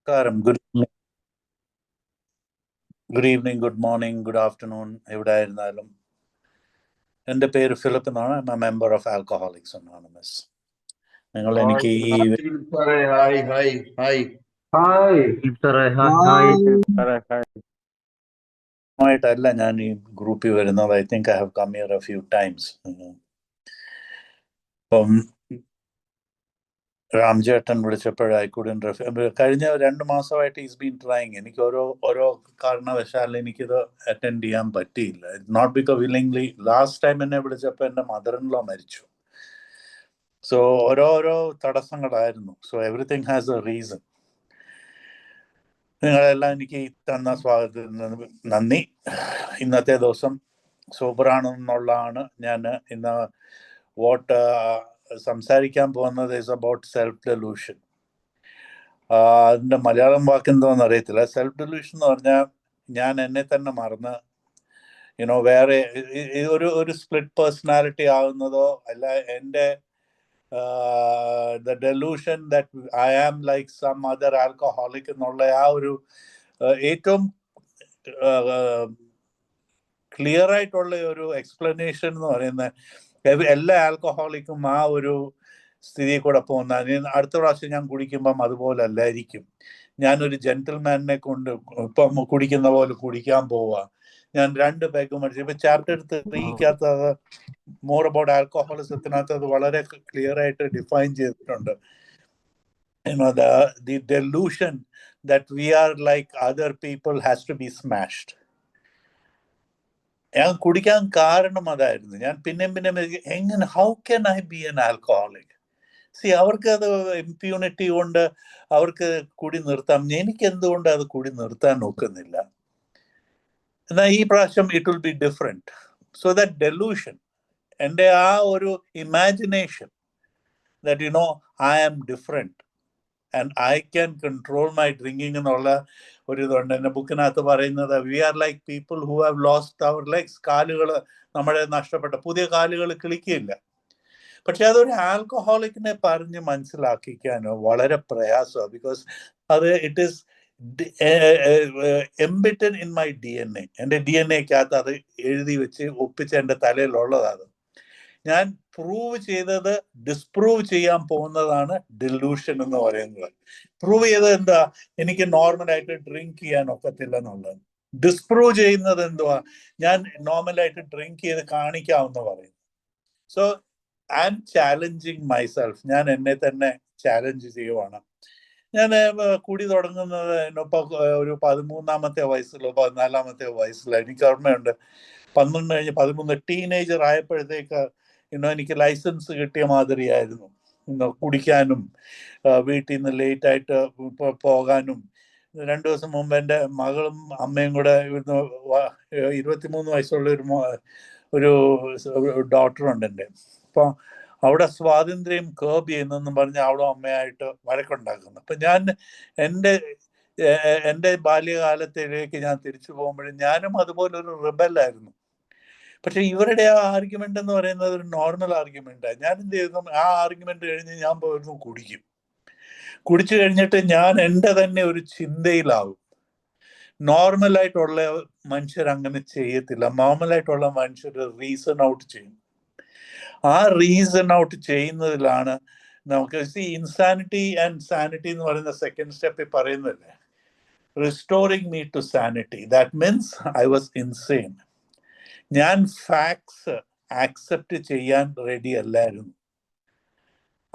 നമസ്കാരം. Good evening, good morning, good afternoon. എവിടെ ആയിരുന്നാലും എൻ്റെ പേര് ഫിലിപ്പ് എന്നാണ്. I am a member of Alcoholics Anonymous. നിങ്ങൾ എനിക്ക് ഈ ആയിട്ടല്ല ഞാൻ ഈ ഗ്രൂപ്പിൽ വരുന്നത്. I think I have come here a few times. ഇപ്പം രാംചേട്ടൻ വിളിച്ചപ്പോഴായി കഴിഞ്ഞ 2 മാസമായിട്ട് ഈസ് ബീൻ ട്രൈങ്. എനിക്ക് ഓരോ കാരണവശാൽ എനിക്കിത് അറ്റൻഡ് ചെയ്യാൻ പറ്റിയില്ല. Not because willingly. Last time എന്നെ വിളിച്ചപ്പോൾ എൻ്റെ മദർ ഇൻ ലോ മരിച്ചു. സോ ഓരോരോ തടസ്സങ്ങളായിരുന്നു. So everything has a reason. നിങ്ങളെല്ലാം എനിക്ക് തന്ന സ്വാഗതത്തിന് നന്ദി. ഇന്നത്തെ ദിവസം സൂപ്പറാണെന്നുള്ളതാണ്. ഞാൻ ഇന്ന് സംസാരിക്കാൻ പോകുന്നത് ഈസ് അബൌട്ട് സെൽഫ് ഡെലൂഷൻ. അതിൻ്റെ മലയാളം വാക്ക് എന്തോന്ന് അറിയത്തില്ല. സെൽഫ് ഡെലൂഷൻ എന്ന് പറഞ്ഞാൽ ഞാൻ എന്നെ തന്നെ മറന്ന് വേറെ ഒരു സ്പ്ലിറ്റ് പേഴ്സണാലിറ്റി ആകുന്നതോ അല്ല, എൻ്റെ the delusion that I am like some other alcoholic എന്നുള്ള ആ ഒരു ഏറ്റവും ക്ലിയർ ആയിട്ടുള്ള ഒരു എക്സ്പ്ലനേഷൻ എന്ന് പറയുന്നത് എല്ലാ ആൽക്കഹോളിക്കും ആ ഒരു സ്ഥിതി കൂടെ പോകുന്ന. അടുത്ത പ്രാവശ്യം ഞാൻ കുടിക്കുമ്പം അതുപോലെ അല്ലായിരിക്കും. ഞാനൊരു ജെന്റിൽമാനെ കൊണ്ട് ഇപ്പം കുടിക്കുന്ന പോലെ കുടിക്കാൻ പോവുക. ഞാൻ 2 പെഗ് മേടിച്ചു. ഇപ്പൊ ചാപ്റ്റർ 3 മോർ അബൌട്ട് ആൽക്കഹോളിസത്തിനകത്ത് അത് വളരെ ക്ലിയർ ആയിട്ട് ഡിഫൈൻ ചെയ്തിട്ടുണ്ട്. the delusion that we are like other people has to be smashed. ഞാൻ കുടിക്കാൻ കാരണം അതായിരുന്നു. ഞാൻ പിന്നെ എങ്ങനെ how can I B N alcoholic? അവർക്ക് അത് ഇമ്പ്യൂണിറ്റി കൊണ്ട് അവർക്ക് കുടി നിർത്താം. എനിക്ക് എന്തുകൊണ്ട് അത് കുടി നിർത്താൻ നോക്കുന്നില്ല? എന്നാൽ ഈ പ്രാവശ്യം it will be different. So that delusion, എൻ്റെ ആ ഒരു imagination that I am different and I can control my drinking എന്നുള്ള ഒരു ഇതുണ്ട്. എൻ്റെ ബുക്കിനകത്ത് പറയുന്നത് we are like people who have lost our legs. കാലുകൾ നമ്മുടെ നഷ്ടപ്പെട്ട, പുതിയ കാലുകൾ കിളിക്കില്ല. പക്ഷെ അതൊരു ആൽക്കഹോളിക്കിനെ പറഞ്ഞ് മനസ്സിലാക്കിക്കാൻ വളരെ പ്രയാസമാണ്. ബിക്കോസ് അത് it is embedded in my DNA. എൻ്റെ DNAക്കകത്ത് അത് എഴുതി വെച്ച് ഒപ്പിച്ച് എൻ്റെ തലയിലുള്ളതാണ്. ഞാൻ പ്രൂവ് ചെയ്തത് ഡിസ്പ്രൂവ് ചെയ്യാൻ പോകുന്നതാണ് ഡെലൂഷൻ എന്ന് പറയുന്നത്. പ്രൂവ് ചെയ്തത് എന്താ? എനിക്ക് നോർമലായിട്ട് ഡ്രിങ്ക് ചെയ്യാൻ ഒക്കത്തില്ല എന്നുള്ളത്. ഡിസ്പ്രൂവ് ചെയ്യുന്നത് എന്തുവാ? ഞാൻ നോർമലായിട്ട് ഡ്രിങ്ക് ചെയ്ത് കാണിക്കാമെന്ന് പറയുന്നു. So I M challenging myself. ഞാൻ എന്നെ തന്നെ ചാലഞ്ച് ചെയ്യുവാണ്. ഞാൻ കുടി തുടങ്ങുന്നത് ഇപ്പൊ ഒരു 13-ാമത്തെ വയസ്സിലോ 14-ാമത്തെ വയസ്സിലോ എനിക്ക് ഓർമ്മയുണ്ട്. 12 കഴിഞ്ഞ് 13 ടീനേജർ ആയപ്പോഴത്തേക്ക് എനിക്ക് ലൈസൻസ് കിട്ടിയ മാതിരിയായിരുന്നു. കുടിക്കാനും വീട്ടിൽ നിന്ന് ലേറ്റായിട്ട് പോകാനും. 2 ദിവസം മുമ്പ് എൻ്റെ മകളും അമ്മയും കൂടെ 23 വയസ്സുള്ള ഒരു ഡോക്ടറുണ്ട് എൻ്റെ. അപ്പോൾ അവിടെ സ്വാതന്ത്ര്യം കേർബ് ചെയ്യുന്നെന്നും പറഞ്ഞ് അവളും അമ്മയായിട്ട് വഴക്കുണ്ടാക്കുന്നു. അപ്പം ഞാൻ എൻ്റെ ബാല്യകാലത്തിലേക്ക് ഞാൻ തിരിച്ചു പോകുമ്പോഴും ഞാനും അതുപോലെ ഒരു റിബലായിരുന്നു. പക്ഷെ ഇവരുടെ ആ ആർഗ്യുമെന്റ് എന്ന് പറയുന്നത് ഒരു നോർമൽ ആർഗ്യുമെന്റാണ്. ഞാൻ എന്ത് ചെയ്യുന്നു? ആ ആർഗ്യുമെന്റ് കഴിഞ്ഞ് ഞാൻ പോയിരുന്നു കുടിക്കും. കുടിച്ചു കഴിഞ്ഞിട്ട് ഞാൻ എൻ്റെ തന്നെ ഒരു ചിന്തയിലാവും. നോർമലായിട്ടുള്ള മനുഷ്യർ അങ്ങനെ ചെയ്യത്തില്ല. നോർമലായിട്ടുള്ള മനുഷ്യർ റീസൺ ഔട്ട് ചെയ്യും. ആ റീസൺ ഔട്ട് ചെയ്യുന്നതിലാണ് നമുക്ക് ഇൻസാനിറ്റി ആൻഡ് സാനിറ്റി എന്ന് പറയുന്ന സെക്കൻഡ് സ്റ്റെപ്പിൽ പറയുന്നില്ലേ, restoring me to sanity. That means I was insane. ഞാൻ ഫാക്ട്സ് ആക്സെപ്റ്റ് ചെയ്യാൻ റെഡി അല്ലായിരുന്നു.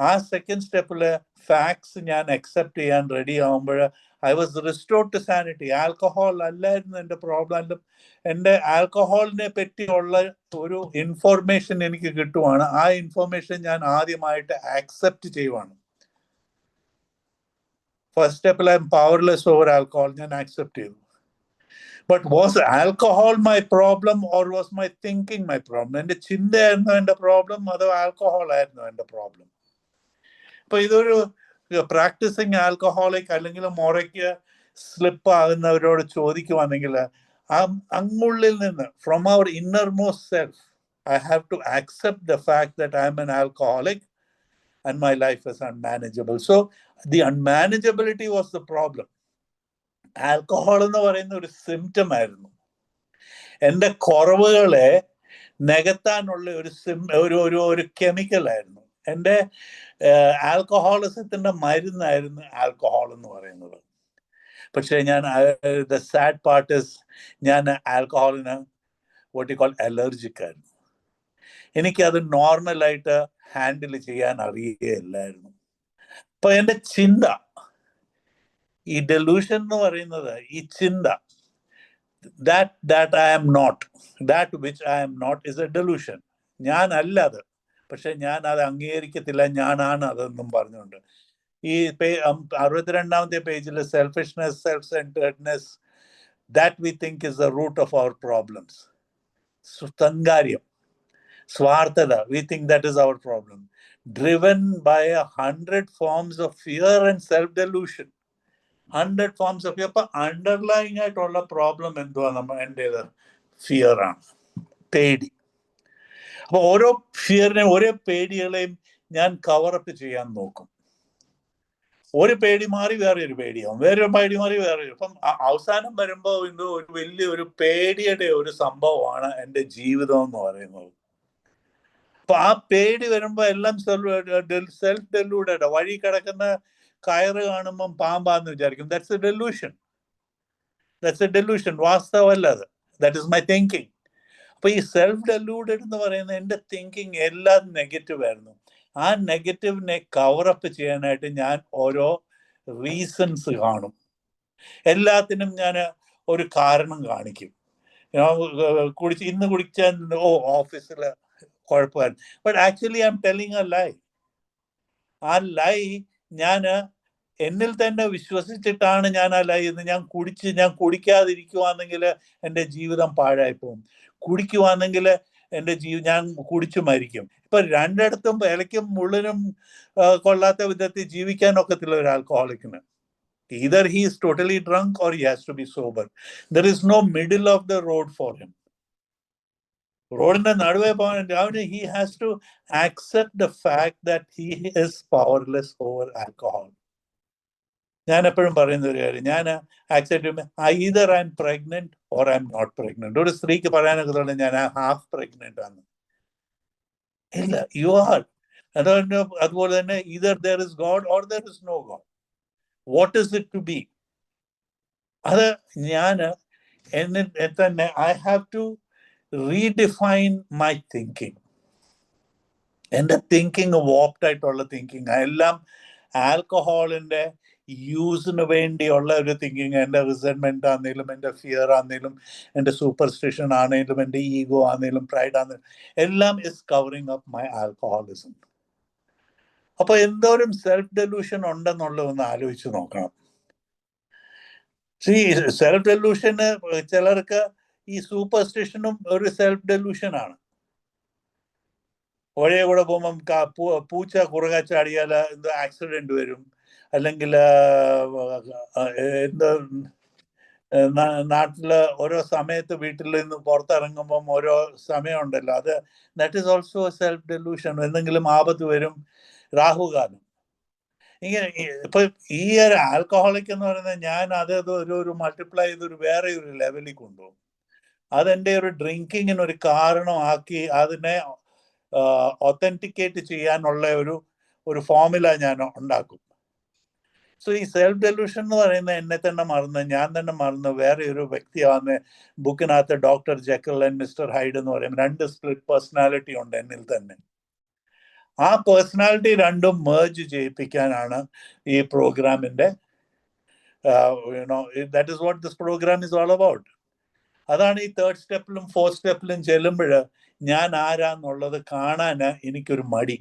ആ സെക്കൻഡ് സ്റ്റെപ്പില് ഫാക്ട്സ് ഞാൻ അക്സെപ്റ്റ് ചെയ്യാൻ റെഡി ആവുമ്പോൾ I was restored to sanity. Alcohol അല്ലായിരുന്നു എൻ്റെ പ്രോബ്ലം. എൻ്റെ ആൽക്കഹോളിനെ പറ്റിയുള്ള ഒരു ഇൻഫോർമേഷൻ എനിക്ക് കിട്ടുവാണ്. ആ ഇൻഫോർമേഷൻ ഞാൻ ആദ്യമായിട്ട് ആക്സെപ്റ്റ് ചെയ്യുവാണ്. ഫസ്റ്റ് സ്റ്റെപ്പിൽ I M powerless over alcohol. ഞാൻ ആക്സെപ്റ്റ് ചെയ്തു. But was alcohol my problem or was my thinking my problem? എൻ്റെ ചിന്തയായിരുന്നു എൻ്റെ പ്രോബ്ലം, അതോ ആൽക്കഹോൾ ആയിരുന്നു എൻ്റെ പ്രോബ്ലം? അപ്പൊ ഇതൊരു പ്രാക്ടീസിങ് ആൽക്കഹോളിക് അല്ലെങ്കിൽ മുറയ്ക്ക് സ്ലിപ്പ് ആകുന്നവരോട് ചോദിക്കുവാണെങ്കിൽ അങ്ങുള്ളിൽ നിന്ന് from our innermost self I have to accept the fact that I am an alcoholic and my life is unmanageable. So the unmanageability was the problem. Alcohol എന്ന് പറയുന്ന ഒരു symptom ആയിരുന്നു. എൻ്റെ കുറവുകളെ നികത്താനുള്ള ഒരു കെമിക്കലായിരുന്നു. എൻ്റെ ആൽക്കഹോളിസത്തിന്റെ മരുന്നായിരുന്നു ആൽക്കഹോൾ എന്ന് പറയുന്നത്. പക്ഷേ ദ സാഡ് പാർട്ട് ഇസ്, ഞാൻ ആൽക്കഹോളിന് വാട്ട് യു കോൾ അലർജിക് ആയിരുന്നു. എനിക്കത് നോർമലായിട്ട് ഹാൻഡിൽ ചെയ്യാൻ അറിയുകയില്ലായിരുന്നു. അപ്പൊ എൻ്റെ ചിന്ത, ഈ ഡെലൂഷൻ എന്ന് പറയുന്നത്, ഈ ചിന്ത, that I am not, that which I am not is a delusion. ഞാൻ അല്ല അത്, പക്ഷെ ഞാൻ അത് അംഗീകരിക്കത്തില്ല, ഞാനാണ് അതെന്നും പറഞ്ഞുകൊണ്ട്. ഈ 62ാമത്തെ പേജിൽ selfishness, self centeredness, that we think is the root of our problems. സ്വന്തകാര്യം, സ്വാർത്ഥത, we think that is our problem. Driven by 100 forms of fear and self delusion. 100 forms of fear. അപ്പൊ അണ്ടർലൈങ് ആയിട്ടുള്ള പ്രോബ്ലം എന്തുവാ? എൻ്റേത് fear ആണ്, പേടി. അപ്പൊ ഓരോ ഫിയറിനെയും, ഓരോ പേടികളെയും ഞാൻ കവറപ്പ് ചെയ്യാൻ നോക്കും. ഒരു പേടി മാറി വേറെ ഒരു പേടിയാവും, വേറൊരു പേടി മാറി വേറെ. അപ്പം അവസാനം വരുമ്പോ എന്തോ ഒരു വലിയൊരു പേടിയുടെ ഒരു സംഭവമാണ് എൻ്റെ ജീവിതം എന്ന് പറയുന്നത്. അപ്പൊ ആ പേടി വരുമ്പോ എല്ലാം സെൽഫ് ഡെലൂഡഡ്. വഴി കിടക്കുന്ന കയറ് കാണുമ്പം പാമ്പാന്ന് വിചാരിക്കും. That's a delusion. That's a delusion. വാസ്തവമല്ല അത്. That is my thinking. അപ്പൊ ഈ സെൽഫ് ഡെലൂഡഡ് എന്ന് പറയുന്ന എൻ്റെ തിങ്കിങ് എല്ലാം നെഗറ്റീവ് ആയിരുന്നു. ആ നെഗറ്റീവിനെ കവറപ്പ് ചെയ്യാനായിട്ട് ഞാൻ ഓരോ റീസൺസ് കാണും. എല്ലാത്തിനും ഞാൻ ഒരു കാരണം കാണിക്കും. ഇന്ന് കുടിച്ചാൽ ഓഫീസിൽ കുഴപ്പമായിരുന്നു. But actually I am telling a lie. ആ ലൈ ഞാൻ എന്നിൽ തന്നെ വിശ്വസിച്ചിട്ടാണ് ഞാൻ ആ ലൈ. ഞാൻ കുടിക്കാതിരിക്കുവാണെങ്കിൽ എൻ്റെ ജീവിതം പാഴായി പോകും. കുടിക്കുവാണെങ്കിൽ ഞാൻ കുടിച്ചു മരിക്കും. ഇപ്പൊ രണ്ടിടത്തും ഇലയ്ക്കും മുള്ളിനും കൊള്ളാത്ത വിധത്തിൽ ജീവിക്കാൻ ഒക്കത്തില്ല ഒരു ആൽക്കഹോളിക്കിന്. Either he is totally drunk or he has to be sober. There is no middle of the road for him. റോഡിന്റെ നടുവേ പോകാൻ he has to accept the fact that he is powerless over alcohol. ഞാൻ എപ്പോഴും പറയുന്ന ഒരു കാര്യം, ഞാൻ accept ചെയ്യുമ്പോൾ either I am pregnant or I am not pregnant. ഒരു സ്ത്രീക്ക് പറയാനൊക്കെ തന്നെ ഞാൻ ഹാഫ് പ്രഗ്നന്റ് ആണ്. ഇല്ല, യു ആർ. അതുപോലെ തന്നെ either there is God or there is no God. What is it to be? അത് ഞാൻ എന്നെ തന്നെ I have to redefine my thinking. എൻ്റെ തിങ്കിങ് വോപ്ഡ് ആയിട്ടുള്ള തിങ്കിങ് എല്ലാം ആൽക്കഹോളിന്റെ യൂസിന് വേണ്ടിയുള്ള ഒരു തിങ്കിങ്. എൻ്റെ റിസെന്റ്മെന്റ് ആണെങ്കിലും, എൻ്റെ ഫിയർ ആണെങ്കിലും, എൻ്റെ സൂപ്പർസ്റ്റിഷൻ ആണെങ്കിലും, എൻ്റെ ഈഗോ ആണെങ്കിലും, പ്രൈഡ് ആണെങ്കിലും, എല്ലാം is covering up my alcoholism. അപ്പൊ എന്തോരം സെൽഫ് ഡെലൂഷൻ ഉണ്ടെന്നുള്ളതൊന്ന് ആലോചിച്ച് നോക്കണം. സെൽഫ് ഡെലൂഷന് ചിലർക്ക് ഈ സൂപ്പർസ്റ്റിഷനും ഒരു സെൽഫ് ഡെലൂഷൻ ആണ്. വഴിയെ കൂടെ പോകുമ്പം പൂച്ച കുറുകെ ചാടിയാൽ എന്തോ ആക്സിഡന്റ് വരും, അല്ലെങ്കിൽ എന്തോ നാട്ടില് ഓരോ സമയത്ത് വീട്ടിൽ നിന്ന് പുറത്തിറങ്ങുമ്പം ഓരോ സമയമുണ്ടല്ലോ, അത് that is also self delusion. എന്തെങ്കിലും ആപത്ത് വരും, രാഹുകാലം. ഇങ്ങനെ ഇപ്പൊ ഈ ഒരു ആൽക്കഹോളിക് എന്ന് പറയുന്നത് ഞാൻ ഒരു മൾട്ടിപ്ലൈ ചെയ്തൊരു വേറെ ഒരു ലെവലിൽ കൊണ്ടുപോകും. അതെൻ്റെ ഒരു ഡ്രിങ്കിങ്ങിന് ഒരു കാരണമാക്കി അതിനെ ഒത്തന്റിക്കേറ്റ് ചെയ്യാനുള്ള ഒരു ഫോർമുല ഞാൻ ഉണ്ടാക്കും. സോ ഈ സെൽഫ് ഡെലൂഷൻ എന്ന് പറയുന്നത് എന്നെ തന്നെ മറന്ന്, ഞാൻ തന്നെ മറന്ന് വേറെ ഒരു വ്യക്തിയാവുന്ന ബുക്കിനകത്ത് ഡോക്ടർ ജെക്കിൾ ആൻഡ് മിസ്റ്റർ ഹൈഡ് എന്ന് പറയും. 2 സ്പ്ലിറ്റ് പേഴ്സണാലിറ്റി ഉണ്ട് എന്നിൽ തന്നെ. ആ പേഴ്സണാലിറ്റി രണ്ടും മേർജ് ചെയ്യിപ്പിക്കാനാണ് ഈ പ്രോഗ്രാമിന്റെ that is what this programme is all about. അതാണ് ഈ 3rd സ്റ്റെപ്പിലും 4th സ്റ്റെപ്പിലും ചെല്ലുമ്പോൾ ഞാൻ ആരാന്നുള്ളത് കാണാൻ എനിക്കൊരു മടി.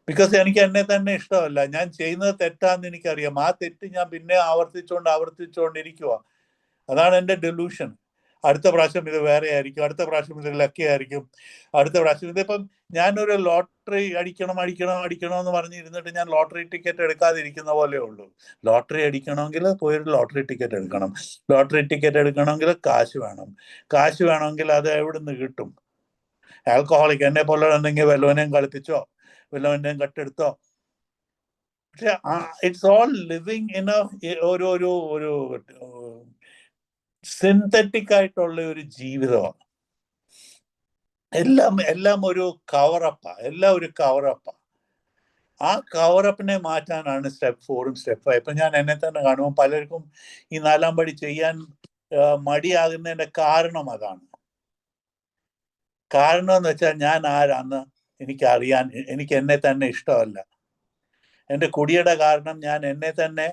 ബിക്കോസ് എനിക്ക് എന്നെ തന്നെ ഇഷ്ടമല്ല. ഞാൻ ചെയ്യുന്നത് തെറ്റാന്ന് എനിക്കറിയാം. ആ തെറ്റ് ഞാൻ പിന്നെ ആവർത്തിച്ചുകൊണ്ടിരിക്കുക. അതാണ് എൻ്റെ ഡെലൂഷൻ. അടുത്ത പ്രാവശ്യം ഇത് വേറെ ആയിരിക്കും, അടുത്ത പ്രാവശ്യം ഇത് ലക്കി ആയിരിക്കും, അടുത്ത പ്രാവശ്യം ഇതിപ്പം ഞാനൊരു ലോട്ടറി അടിക്കണം എന്ന് പറഞ്ഞിരുന്നിട്ട് ഞാൻ ലോട്ടറി ടിക്കറ്റ് എടുക്കാതിരിക്കുന്ന പോലെ ഉള്ളൂ. ലോട്ടറി അടിക്കണമെങ്കിൽ പോയൊരു ലോട്ടറി ടിക്കറ്റ് എടുക്കണം. ലോട്ടറി ടിക്കറ്റ് എടുക്കണമെങ്കിൽ കാശ് വേണമെങ്കിൽ അത് എവിടുന്ന് കിട്ടും? ആൽക്കഹോളിക് എന്നെ പോലെ ഉണ്ടെങ്കിൽ വല്ലവനെയും കളിപ്പിച്ചോ, വല്ലവനെയും കട്ടെടുത്തോ. പക്ഷെ ഇറ്റ്സ് ഓൾ ലിവിങ് ഇൻ ഒരു സിന്തറ്റിക് ആയിട്ടുള്ള ഒരു ജീവിതമാണ്. എല്ലാം ഒരു കവറപ്പാ, എല്ലാം ഒരു കവറപ്പാ. ആ കവറപ്പിനെ മാറ്റാനാണ് സ്റ്റെപ്പ് 4ഉം സ്റ്റെപ്പ് 5. ഇപ്പൊ ഞാൻ എന്നെ തന്നെ കാണുമ്പോൾ പലർക്കും ഈ 4-ാം പടി ചെയ്യാൻ മടിയാകുന്നതിന്റെ കാരണം അതാണ്. കാരണം എന്ന് വെച്ചാൽ ഞാൻ ആരാന്ന് എനിക്കറിയാൻ, എനിക്ക് എന്നെ തന്നെ ഇഷ്ടമല്ല. എൻ്റെ കുടിയുടെ കാരണം ഞാൻ എന്നെ തന്നെ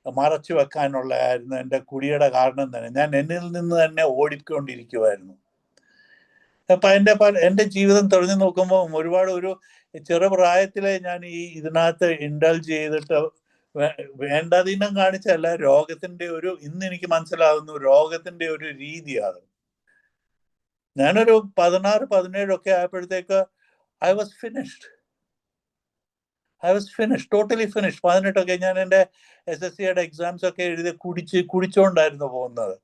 മറച്ചു വെക്കാനുള്ളതായിരുന്നു എൻ്റെ കുടിയുടെ കാരണം തന്നെ. ഞാൻ എന്നിൽ നിന്ന് തന്നെ ഓടിക്കൊണ്ടിരിക്കുമായിരുന്നു. അപ്പൊ എൻ്റെ ജീവിതം തെളിഞ്ഞു നോക്കുമ്പോൾ ഒരുപാട് ഒരു ചെറുപ്രായത്തിലെ ഞാൻ ഇതിനകത്ത് ഇൻഡൾജ് ചെയ്തിട്ട് വേണ്ടാധീനം കാണിച്ചല്ല, രോഗത്തിന്റെ ഇന്ന് എനിക്ക് മനസ്സിലാകുന്നു രോഗത്തിന്റെ ഒരു രീതിയാണ്. ഞാനൊരു 16-17 ഒക്കെ ആയപ്പോഴത്തേക്ക് I was finished, totally finished. 18ഒക്കെ ഞാൻ എൻ്റെ SSCയുടെ എക്സാംസ് ഒക്കെ എഴുതി കുടിച്ചോണ്ടായിരുന്നു പോകുന്നത്.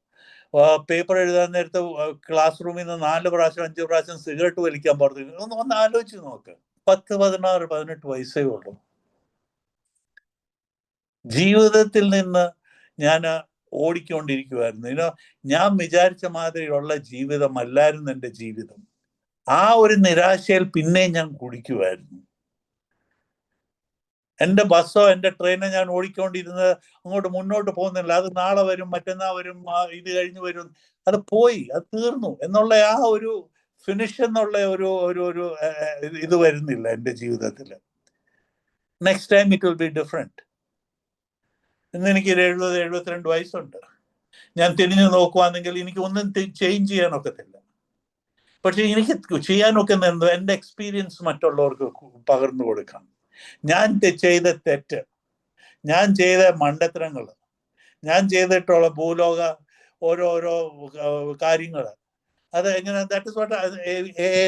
പേപ്പർ എഴുതാൻ നേരത്ത് ക്ലാസ് റൂമിൽ നിന്ന് 4 പ്രാവശ്യം 5 പ്രാവശ്യം സിഗരറ്റ് വലിക്കാൻ പറഞ്ഞു. ഒന്ന് ആലോചിച്ച് നോക്ക്. 10, 16, 18 വയസ്സേ ഉള്ളൂ. ജീവിതത്തിൽ നിന്ന് ഞാൻ ഓടിക്കൊണ്ടിരിക്കുമായിരുന്നു. ഞാൻ വിചാരിച്ച മാതിരിയുള്ള ജീവിതമല്ലായിരുന്നു എൻ്റെ ജീവിതം. ആ ഒരു നിരാശയിൽ പിന്നെ ഞാൻ കുടിക്കുമായിരുന്നു. എൻ്റെ ബസ്സോ എൻ്റെ ട്രെയിനോ ഞാൻ ഓടിക്കൊണ്ടിരുന്നത് അങ്ങോട്ട് മുന്നോട്ട് പോകുന്നില്ല. അത് നാളെ വരും, മറ്റന്നാൾ വരും, ഇത് കഴിഞ്ഞ് വരും, അത് പോയി, അത് തീർന്നു എന്നുള്ള ആ ഒരു ഫിനിഷ് എന്നുള്ള ഒരു ഇത് വരുന്നില്ല എൻ്റെ ജീവിതത്തിൽ. Next time it will be different. ഇന്ന് എനിക്ക് 70-72 വയസ്സുണ്ട്. ഞാൻ തിരിഞ്ഞു നോക്കുവാണെങ്കിൽ എനിക്ക് ഒന്നും ചേഞ്ച് ചെയ്യാനൊക്കത്തില്ല. പക്ഷെ എനിക്ക് ചെയ്യാനൊക്കുന്നത് എൻ്റെ എക്സ്പീരിയൻസ് മറ്റുള്ളവർക്ക് പകർന്നു കൊടുക്കാം. ഞാൻ ചെയ്ത തെറ്റ്, ഞാൻ ചെയ്ത മണ്ടത്തരങ്ങൾ, ഞാൻ ചെയ്തിട്ടുള്ള ഭൂലോക ഓരോരോ കാര്യങ്ങൾ, അത് എങ്ങനെ, ദാറ്റ് ഇസ് വാട്ട്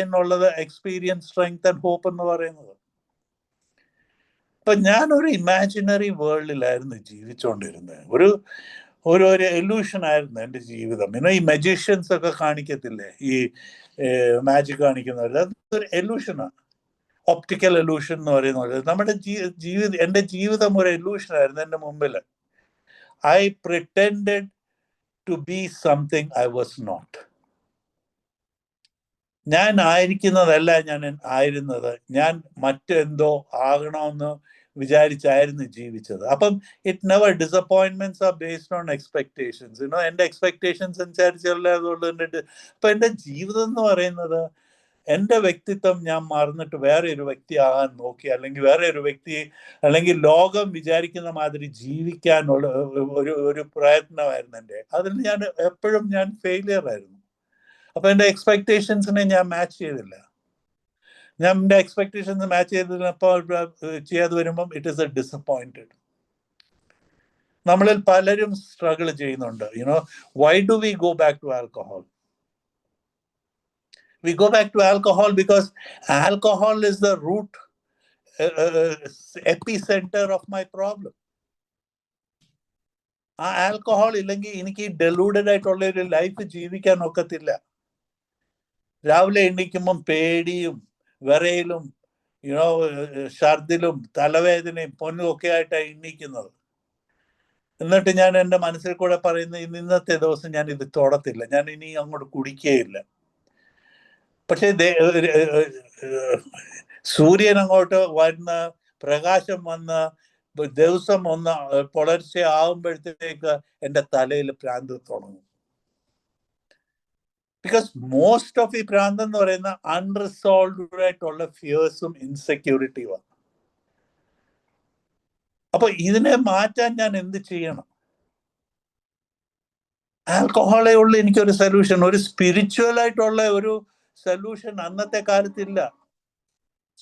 എന്നുള്ളത് എക്സ്പീരിയൻസ്, സ്ട്രെങ്ത് ആൻഡ് ഹോപ്പ് എന്ന് പറയുന്നത്. അപ്പൊ ഞാനൊരു ഇമാജിനറി വേൾഡിലായിരുന്നു ജീവിച്ചുകൊണ്ടിരുന്നത്. ഒരു എലൂഷൻ ആയിരുന്നു എൻ്റെ ജീവിതം. ഈ മജീഷ്യൻസ് ഒക്കെ കാണിക്കത്തില്ലേ, ഈ മാജിക് കാണിക്കുന്നവർ, അതൊരു എലൂഷനാണ്. ഒപ്റ്റിക്കൽ എലൂഷൻ എന്ന് പറയുന്നത് നമ്മുടെ എൻ്റെ ജീവിതം ഒരു എലൂഷൻ ആയിരുന്നു എൻ്റെ മുമ്പിൽ. I pretended to be something I was not. ഞാൻ ആയിരിക്കുന്നതല്ല ഞാൻ ആയിരുന്നത്, ഞാൻ മറ്റെന്തോ ആകണമെന്ന് വിചാരിച്ചായിരുന്നു ജീവിച്ചത്. അപ്പം it never, disappointments are based on expectations. എൻ്റെ എക്സ്പെക്ടേഷൻസ് അനുസരിച്ചുള്ള അതുകൊണ്ട് അപ്പൊ എൻ്റെ ജീവിതം എന്ന് പറയുന്നത്, എൻ്റെ വ്യക്തിത്വം ഞാൻ മറന്നിട്ട് വേറെ ഒരു വ്യക്തി ആകാൻ നോക്കി, അല്ലെങ്കിൽ വേറെ ഒരു വ്യക്തി, അല്ലെങ്കിൽ ലോകം വിചാരിക്കുന്ന മാതിരി ജീവിക്കാനുള്ള ഒരു പ്രയത്നമായിരുന്നു എൻ്റെ. അതിൽ ഞാൻ എപ്പോഴും ഫെയിലിയർ ആയിരുന്നു. അപ്പൊ എൻ്റെ എക്സ്പെക്ടേഷൻസിനെ ഞാൻ മാച്ച് ചെയ്തില്ല. ഞാൻ എൻ്റെ എക്സ്പെക്ടേഷൻസ് മാച്ച് ചെയ്യാതെ വരുമ്പം ഇറ്റ് ഈസ് എ ഡിസപ്പോയിന്റഡ്. നമ്മളിൽ പലരും സ്ട്രഗിൾ ചെയ്യുന്നുണ്ട്. Why do we go back to alcohol? We go back to alcohol because alcohol is the root epicenter of my problem. ആ ആൽക്കഹോൾ ഇല്ലെങ്കിൽ എനിക്ക് ഡെലൂഡഡ് ആയിട്ടുള്ള ഒരു ലൈഫ് ജീവിക്കാൻ ഒക്കത്തില്ല. രാവിലെ എണീക്കുമ്പം പേടിയും വിറയലും ഛർദിലും തലവേദനയും പൊന്നും ഒക്കെ ആയിട്ടാണ് എണീക്കുന്നത്. എന്നിട്ട് ഞാൻ എൻ്റെ മനസ്സിൽ കൂടെ പറയുന്നത്, ഇന്നത്തെ ദിവസം ഞാൻ ഇത് തൊടത്തില്ല, ഞാൻ ഇനി അങ്ങോട്ട് കുടിക്കുകയില്ല. പക്ഷെ സൂര്യൻ അങ്ങോട്ട് വന്ന് പ്രകാശം വന്ന് ദിവസം ഒന്ന് പുലർച്ച ആകുമ്പോഴത്തേക്ക് എൻ്റെ തലയിൽ ഭ്രാന്ത് തുടങ്ങും. ബിക്കോസ് മോസ്റ്റ് ഓഫ് ഈ ഭ്രാന്ത് എന്ന് പറയുന്ന അൺറിസോൾവ്ഡ് ആയിട്ടുള്ള ഫിയേഴ്സും ഇൻസെക്യൂരിറ്റിയുമാണ്. അപ്പൊ ഇതിനെ മാറ്റാൻ ഞാൻ എന്ത് ചെയ്യണം? ആൽക്കഹോളേ ഉള്ളൂ എനിക്കൊരു സൊല്യൂഷൻ. ഒരു സ്പിരിച്വൽ ആയിട്ടുള്ള ഒരു സൊല്യൂഷൻ അന്നത്തെ കാലത്തില്ല.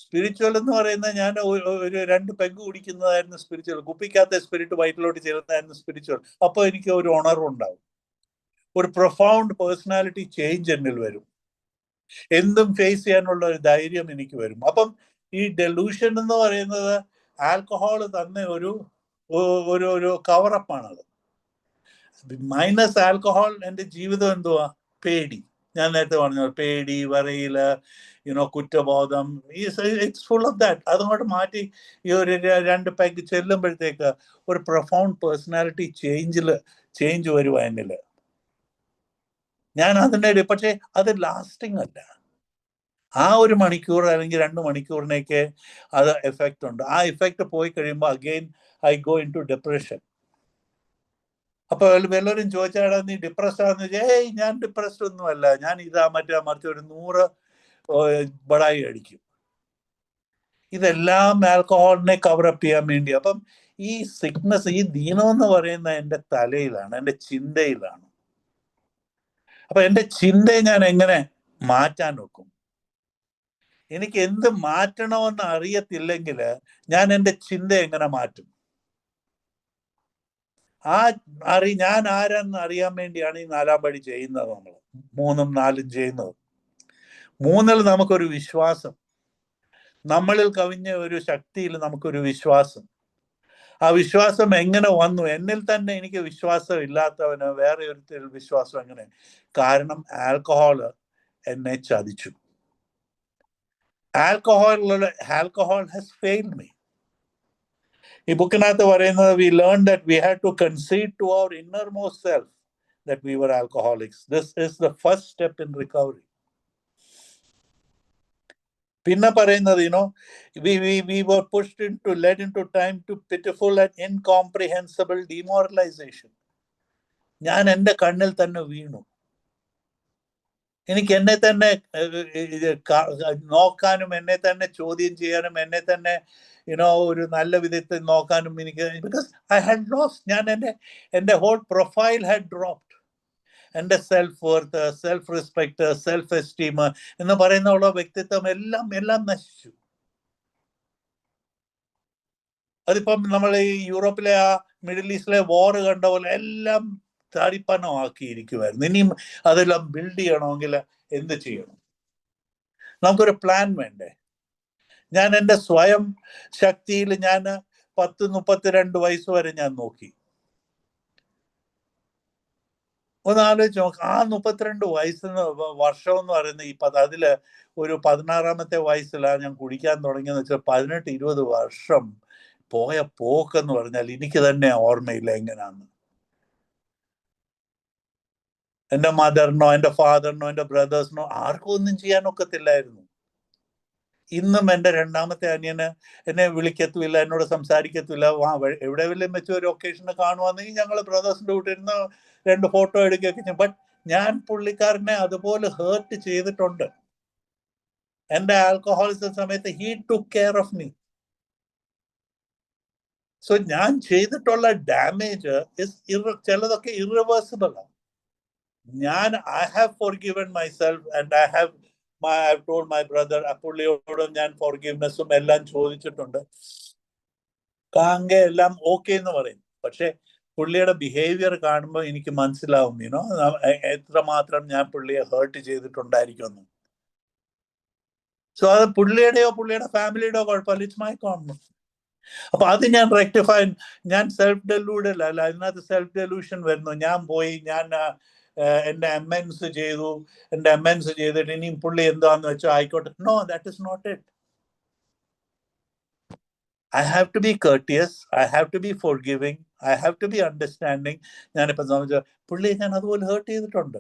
സ്പിരിച്വൽ എന്ന് പറയുന്നത്, ഞാൻ ഒരു 2 പെഗ് കുടിക്കുന്നതായിരുന്നു സ്പിരിച്വൽ. കുപ്പിക്കകത്തെ സ്പിരിറ്റ് വയറ്റിലോട്ട് ചേരുന്നതായിരുന്നു സ്പിരിച്വൽ. അപ്പോൾ എനിക്ക് ഒരു ഉണർവുണ്ടാവും, ഒരു പ്രൊഫൗണ്ട് പേഴ്സണാലിറ്റി ചേഞ്ച് എന്നിൽ വരും, എന്തും ഫേസ് ചെയ്യാനുള്ള ഒരു ധൈര്യം എനിക്ക് വരും. അപ്പം ഈ ഡെലൂഷൻ എന്ന് പറയുന്നത് ആൽക്കഹോൾ തന്നെ ഒരു കവറപ്പാണത്. മൈനസ് ആൽക്കഹോൾ എൻ്റെ ജീവിതം എന്തുവാ? പേടി. ഞാൻ നേരത്തെ പറഞ്ഞു, പേടി, വിറയില്, കുറ്റബോധം, ഇറ്റ്സ് ഫുൾ ഓഫ് ദാറ്റ്. അതങ്ങോട്ട് മാറ്റി ഈ ഒരു 2 പെഗ് ചെല്ലുമ്പോഴത്തേക്ക് ഒരു പ്രൊഫൗണ്ട് പേഴ്സണാലിറ്റി ചേഞ്ച് വരുവാ എന്നില്. ഞാൻ അതിൻ്റെ പക്ഷേ അത് ലാസ്റ്റിംഗ് അല്ല. ആ 1 മണിക്കൂർ അല്ലെങ്കിൽ 2 മണിക്കൂറിനേക്ക് അത് എഫക്റ്റ് ഉണ്ട്. ആ എഫക്റ്റ് പോയി കഴിയുമ്പോൾ again I go into depression. അപ്പൊ വല്ലവരും ചോദിച്ചാടാ നീ ഡിപ്രസ്ഡ് ആണെന്ന് വെച്ചാൽ, ഏയ് ഞാൻ ഡിപ്രസ്ഡ് ഒന്നുമല്ല, ഞാൻ ഇതാ മറിച്ച് ഒരു 100 ബടായി അടിക്കും. ഇതെല്ലാം ആൽക്കഹോളിനെ കവറപ്പ് ചെയ്യാൻ വേണ്ടി. അപ്പം ഈ സിക്നസ്, ഈ ദീനം എന്ന് പറയുന്ന എൻ്റെ തലയിലാണ്, എൻ്റെ ചിന്തയിലാണ്. അപ്പൊ എൻ്റെ ചിന്തയെ ഞാൻ എങ്ങനെ മാറ്റാൻ നോക്കും? എനിക്ക് എന്ത് മാറ്റണമെന്ന് അറിയത്തില്ലെങ്കിൽ ഞാൻ എൻ്റെ ചിന്ത എങ്ങനെ മാറ്റും? ഞാൻ ആരാന്ന് അറിയാൻ വേണ്ടിയാണ് ഈ 4-ാം പടി ചെയ്യുന്നത്. നമ്മൾ 3-ഉം 4-ഉം ചെയ്യുന്നത്. 3-ൽ നമുക്കൊരു വിശ്വാസം, നമ്മളിൽ കവിഞ്ഞ ഒരു ശക്തിയിൽ നമുക്കൊരു വിശ്വാസം. ആ വിശ്വാസം എങ്ങനെ വന്നു? എന്നിൽ തന്നെ എനിക്ക് വിശ്വാസം ഇല്ലാത്തവന് വേറെ ഒരു വിശ്വാസം എങ്ങനെ? കാരണം ആൽക്കഹോൾ എന്നെ ചതിച്ചു. Alcohol has failed me. ഈ ബുക്കിനകത്ത് പറയുന്നത്, we learned that we had to concede to our innermost self that we were alcoholics. This is the first step in recovery. പിന്നെ പറയുന്നത്, we were led into time to pitiful and incomprehensible demoralization. ഞാൻ എൻ്റെ കണ്ണിൽ തന്നെ വീണു. എനിക്ക് എന്നെ തന്നെ നോക്കാനും എന്നെ തന്നെ ചോദ്യം ചെയ്യാനും എന്നെ തന്നെ ഒരു നല്ല വിധത്തിൽ നോക്കാനും എനിക്ക്, ബിക്കോസ് ഐ ഹാഡ് ലോസ്റ്റ്. ഞാൻ എൻ്റെ ഹോൾ പ്രൊഫൈൽ ഹാഡ് ഡ്രോപ്ഡ്. എൻ്റെ self worth, self respect, self esteem എന്ന് പറയുന്ന വ്യക്തിത്വം എല്ലാം നശിച്ചു. അതിപ്പം നമ്മൾ ഈ യൂറോപ്പിലെ ആ മിഡിൽ ഈസ്റ്റിലെ വാർ കണ്ട പോലെ എല്ലാം താടിപ്പണമാക്കിയിരിക്കുമായിരുന്നു. ഇനിയും അതെല്ലാം ബിൽഡ് ചെയ്യണമെങ്കിൽ എന്ത് ചെയ്യണം? നമുക്കൊരു പ്ലാൻ വേണ്ടേ? ഞാൻ എൻ്റെ സ്വയം ശക്തിയിൽ ഞാൻ 32 വയസ്സ് വരെ ഞാൻ നോക്കി. ഒന്ന് ആലോചിച്ച് നോക്ക്. ആ 32 വർഷം എന്ന് പറയുന്ന അതില് ഒരു 16-ാമത്തെ വയസ്സിലാണ് ഞാൻ കുടിക്കാൻ തുടങ്ങിയെന്ന് വെച്ചാൽ 18-20 വർഷം പോയ പോക്കെന്ന് പറഞ്ഞാൽ എനിക്ക് തന്നെ ഓർമ്മയില്ല എങ്ങനെയാന്ന്. എൻ്റെ മദറിനോ എൻ്റെ ഫാദറിനോ എൻ്റെ ബ്രദേഴ്സിനോ ആർക്കും ഒന്നും ചെയ്യാനൊക്കത്തില്ലായിരുന്നു. ഇന്നും എൻ്റെ 2-ാമത്തെ അനിയന് എന്നെ വിളിക്കത്തുമില്ല, എന്നോട് സംസാരിക്കത്തില്ല. എവിടെയെങ്കിലും വെച്ച് ഒരു ഒക്കേഷന് കാണുവാണെങ്കിൽ ഞങ്ങൾ ബ്രദേഴ്സിൻ്റെ കൂട്ടിരുന്ന് 2 ഫോട്ടോ എടുക്കുകയൊക്കെ ചെയ്യും. ബട്ട് ഞാൻ പുള്ളിക്കാരനെ അതുപോലെ ഹേർട്ട് ചെയ്തിട്ടുണ്ട്. എൻ്റെ ആൽക്കഹോളിസം സമയത്ത് he took care of me. So ഞാൻ ചെയ്തിട്ടുള്ള ഡാമേജ് ചിലതൊക്കെ ഇറിവേഴ്സിബിൾ ആണ്. I have forgiven myself and I've told my brother, പുള്ളിയോടും ഞാൻ ഫോർഗിവ്നെസ്സും എല്ലാം ചോദിച്ചിട്ടുണ്ട്. എല്ലാം ഓക്കെ എന്ന് പറയും. പക്ഷെ പുള്ളിയുടെ ബിഹേവിയർ കാണുമ്പോൾ എനിക്ക് മനസ്സിലാവും എത്രമാത്രം ഞാൻ പുള്ളിയെ ഹേർട്ട് ചെയ്തിട്ടുണ്ടായിരിക്കുമെന്ന്. സോ അത് പുള്ളിയുടെ ഫാമിലിയുടെയോ കുഴപ്പമില്ല, ഇറ്റ്സ് മൈ കോൺഫിഡൻസ്. അപ്പൊ അത് ഞാൻ റെക്ടിഫൈ, ഞാൻ സെൽഫ് ഡെലൂഡഡ് അല്ല. അതിനകത്ത് സെൽഫ് ഡെലൂഷൻ വരുന്നു. ഞാൻ എൻ്റെ അമെൻസ് ചെയ്തിട്ട് ഇനിയും പുള്ളി എന്താന്ന് വെച്ചാൽ ആയിക്കോട്ടെ. No, that is not it. I have to be courteous, I have to be forgiving, I have to be understanding. ഞാനിപ്പോ പുള്ളിയെ ഞാൻ അതുപോലെ ഹേർട്ട് ചെയ്തിട്ടുണ്ട്.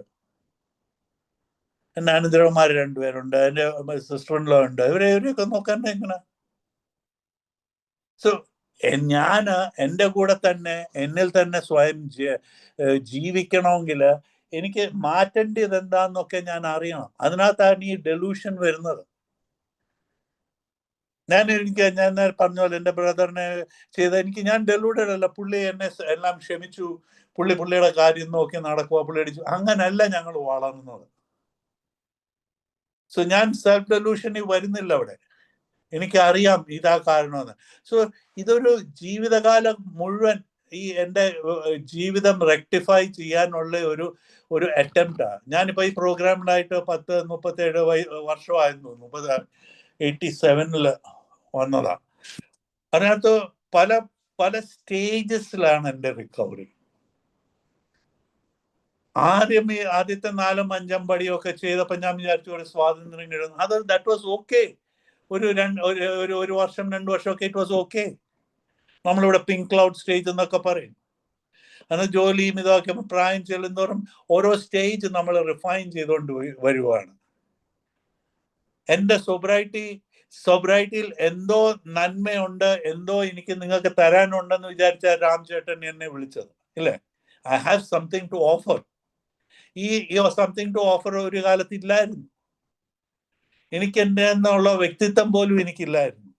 എൻ്റെ അനന്തരവന്മാർ 2 പേരുണ്ട്, എൻ്റെ സിസ്റ്റർ-ഇൻ-ലോ ഉണ്ട്. ഇവരെയൊക്കെ നോക്കാൻ എങ്ങനെ? സോ ഞാൻ എൻ്റെ കൂടെ തന്നെ എന്നിൽ തന്നെ സ്വയം ജീവിക്കണമെങ്കിൽ എനിക്ക് മാറ്റേണ്ടത് എന്താന്നൊക്കെ ഞാൻ അറിയണം. അതിനകത്താണ് ഈ ഡെലൂഷൻ വരുന്നത്. ഞാൻ പറഞ്ഞ പോലെ എൻ്റെ ബ്രദറിനെ ഞാൻ ഡെലൂഡഡ് അല്ല. പുള്ളി എന്നെ എല്ലാം ക്ഷമിച്ചു, പുള്ളിയുടെ കാര്യം നോക്കി നടക്കുക, പുള്ളി അടിച്ചു. അങ്ങനല്ല ഞങ്ങൾ വളർന്നത്. സോ ഞാൻ സെൽഫ് ഡെലൂഷനിൽ വരുന്നില്ല അവിടെ. എനിക്കറിയാം ഇതാ കാരണമെന്ന്. സോ ഇതൊരു ജീവിതകാലം മുഴുവൻ ഈ എൻ്റെ ജീവിതം റെക്ടിഫൈ ചെയ്യാനുള്ള ഒരു അറ്റംപ്റ്റാണ്. ഞാനിപ്പോ ഈ പ്രോഗ്രാമിലായിട്ട് 37 വർഷമായിരുന്നു. 87 വന്നതാ. അതിനകത്ത് പല സ്റ്റേജസിലാണ് എൻ്റെ റിക്കവറി. ആദ്യത്തെ 4-ഉം 5-ഉം പടിയൊക്കെ ചെയ്തപ്പോ ഞാൻ വിചാരിച്ചു ഒരു സ്വാതന്ത്ര്യം കിട്ടുന്നു. That was okay. ഒരു വർഷം 2 വർഷമൊക്കെ ഇറ്റ് വാസ് ഓക്കെ. നമ്മളിവിടെ പിങ്ക് ക്ലൗഡ് സ്റ്റേജ് എന്നൊക്കെ പറയും. കാരണം ജോലിയും ഇതൊക്കെ പ്രായം ചെല്ലുന്നതോറും ഓരോ സ്റ്റേജ് നമ്മൾ റിഫൈൻ ചെയ്തുകൊണ്ട് വരുവാണ്. എൻ്റെ സൊബ്രൈറ്റിയിൽ എന്തോ നന്മയുണ്ട്, എന്തോ എനിക്ക് നിങ്ങൾക്ക് തരാനുണ്ടെന്ന് വിചാരിച്ച രാം ചേട്ടൻ എന്നെ വിളിച്ചത്, ഇല്ലേ? I have something to offer. ഈ സംതിങ് ടു ഓഫർ ഒരു കാലത്ത് ഇല്ലായിരുന്നു. എനിക്ക് എൻ്റെ എന്നുള്ള വ്യക്തിത്വം പോലും എനിക്കില്ലായിരുന്നു.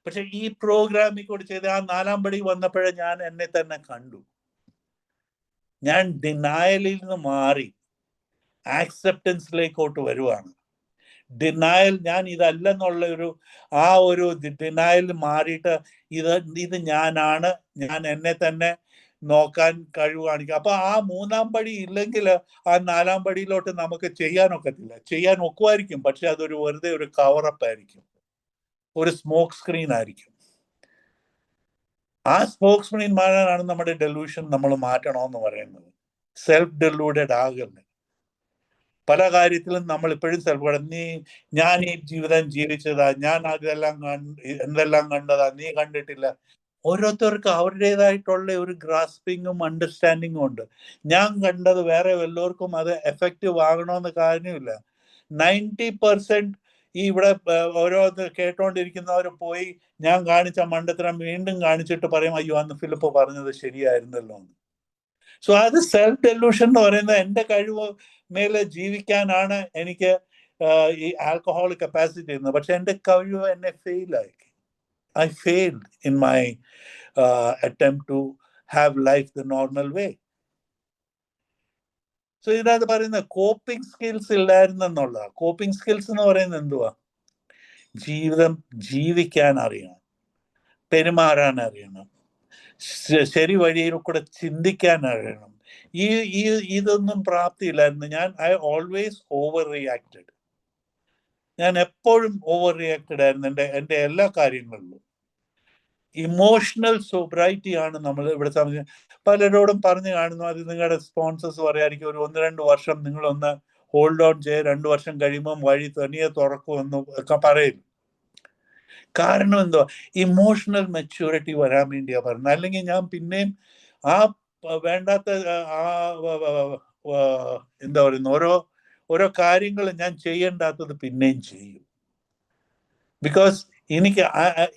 പക്ഷെ ഈ പ്രോഗ്രാമിൽ കൂടി ചെയ്ത് ആ 4-ാം പടി വന്നപ്പോഴേ ഞാൻ എന്നെ തന്നെ കണ്ടു. ഞാൻ ഡിനയലിൽ നിന്ന് മാറി ആക്സെപ്റ്റൻസിലേക്കോട്ട് വരുവാണ്. ഡിനയൽ, ഞാൻ ഇതല്ലെന്നുള്ള ഒരു ഡിനയൽ മാറിയിട്ട് ഇത് ഞാനാണ്, ഞാൻ എന്നെ തന്നെ നോക്കാൻ കഴിവ് കാണിക്കുക. അപ്പൊ ആ 3-ാം പടി ഇല്ലെങ്കിൽ ആ 4-ാം പടിയിലോട്ട് നമുക്ക് ചെയ്യാനൊക്കത്തില്ല. ചെയ്യാൻ ഒക്കുമായിരിക്കും, പക്ഷെ അതൊരു വെറുതെ ഒരു കവറപ്പ് ആയിരിക്കും, ഒരു സ്മോക്ക് സ്ക്രീൻ ആയിരിക്കും. ആ സ്മോക്ക് സ്ക്രീൻ മാറാനാണ് നമ്മുടെ ഡെലൂഷൻ നമ്മൾ മാറ്റണമെന്ന് പറയുന്നത്. സെൽഫ് ഡെലൂഡഡ് ആകരുത്. പല കാര്യത്തിലും നമ്മൾ ഇപ്പോഴും ഞാൻ ഈ ജീവിതം ജീവിച്ചതാ, ഞാൻ എന്തെല്ലാം കണ്ടതാ, നീ കണ്ടിട്ടില്ല. ഓരോരുത്തർക്ക് അവരുടേതായിട്ടുള്ള ഒരു ഗ്രാസ്പിങ്ങും അണ്ടർസ്റ്റാൻഡിങ്ങും ഉണ്ട്. ഞാൻ കണ്ടത് വേറെ വല്ലവർക്കും അത് എഫക്റ്റീവ് ആകണമെന്ന് കാര്യമില്ല. 90% ഈ ഇവിടെ ഓരോ കേട്ടോണ്ടിരിക്കുന്നവർ പോയി ഞാൻ കാണിച്ച മണ്ടത്തരം വീണ്ടും കാണിച്ചിട്ട് പറയും, അയ്യോ അന്ന് ഫിലിപ്പ് പറഞ്ഞത് ശരിയായിരുന്നല്ലോ എന്ന്. സോ അത് സെൽഫ് ഡെലൂഷൻ എന്ന് പറയുന്നത് എൻ്റെ കഴിവ് മേലെ ജീവിക്കാനാണ് എനിക്ക് ഈ ആൽക്കഹോൾ കപ്പാസിറ്റി ചെയ്യുന്നത്. പക്ഷെ എൻ്റെ കഴിവ് എന്നെ ഫെയിലായി. I failed in my attempt to have life the normal way. So ഇതിനകത്ത് പറയുന്നത് കോപ്പിംഗ് സ്കിൽസ് ഇല്ലായിരുന്നെന്നുള്ള. കോപ്പിംഗ് സ്കിൽസ് എന്ന് പറയുന്നത് എന്തുവാ? ജീവിതം ജീവിക്കാൻ അറിയണം, പെരുമാറാൻ അറിയണം, ശരി വഴിയിൽ കൂടെ ചിന്തിക്കാൻ അറിയണം. ഇതൊന്നും പ്രാപ്തിയില്ലായിരുന്നു. I always overreacted. ഞാൻ എപ്പോഴും ഓവർ റിയാക്റ്റഡ് ആയിരുന്നു എൻ്റെ എല്ലാ കാര്യങ്ങളിലും. ഇമോഷണൽ സോബ്രൈറ്റി ആണ് നമ്മൾ ഇവിടെ പലരോടും പറഞ്ഞു കാണുന്നു. അത് നിങ്ങളുടെ സ്പോൺസേഴ്സ് പറയായിരിക്കും, ഒരു 1-2 വർഷം നിങ്ങളൊന്ന് ഹോൾഡ് ഓൺ ചെയ്ത് 2 വർഷം കഴിയുമ്പം വഴി തനിയെ തുറക്കുമെന്ന് ഒക്കെ പറയും. കാരണം എന്തുവാ? ഇമോഷണൽ മെച്യൂരിറ്റി വരാൻ വേണ്ടിയാ പറയുന്നത്. അല്ലെങ്കിൽ ഞാൻ പിന്നെയും ആ വേണ്ടാത്ത എന്താ പറയുന്ന ഓരോ കാര്യങ്ങൾ ഞാൻ ചെയ്യേണ്ടാത്തത് പിന്നെയും ചെയ്യും. ബിക്കോസ് എനിക്ക്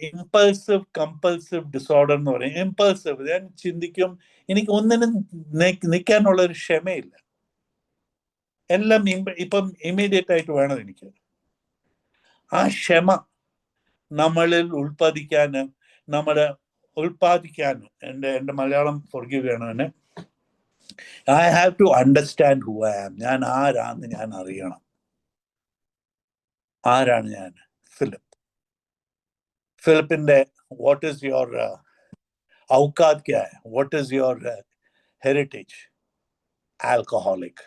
ഇമ്പൾസീവ് കമ്പൾസീവ് ഡിസോർഡർ എന്ന് പറയും. ഇമ്പൾസീവ്, ഞാൻ ചിന്തിക്കും, എനിക്ക് ഒന്നിനും നിൽക്കാനുള്ള ഒരു ക്ഷമയില്ല. എല്ലാം ഇപ്പം ഇമ്മീഡിയറ്റ് ആയിട്ട് വേണം എനിക്ക്. ആ ക്ഷമ നമ്മളിൽ ഉൽപ്പാദിക്കാന് എൻ്റെ മലയാളം ഫോർഗീവ് ചെയ്യണം എന്നെ. I have to understand who I am. ഞാൻ ആരാന്ന് ഞാൻ അറിയണം. ആരാണ് ഞാൻ? ഫിലിപ്പിന്റെ വാട്ട് ഈസ് യുവർ ഔക്കാത് ക്യാ ഹൈ, what is your heritage? Alcoholic.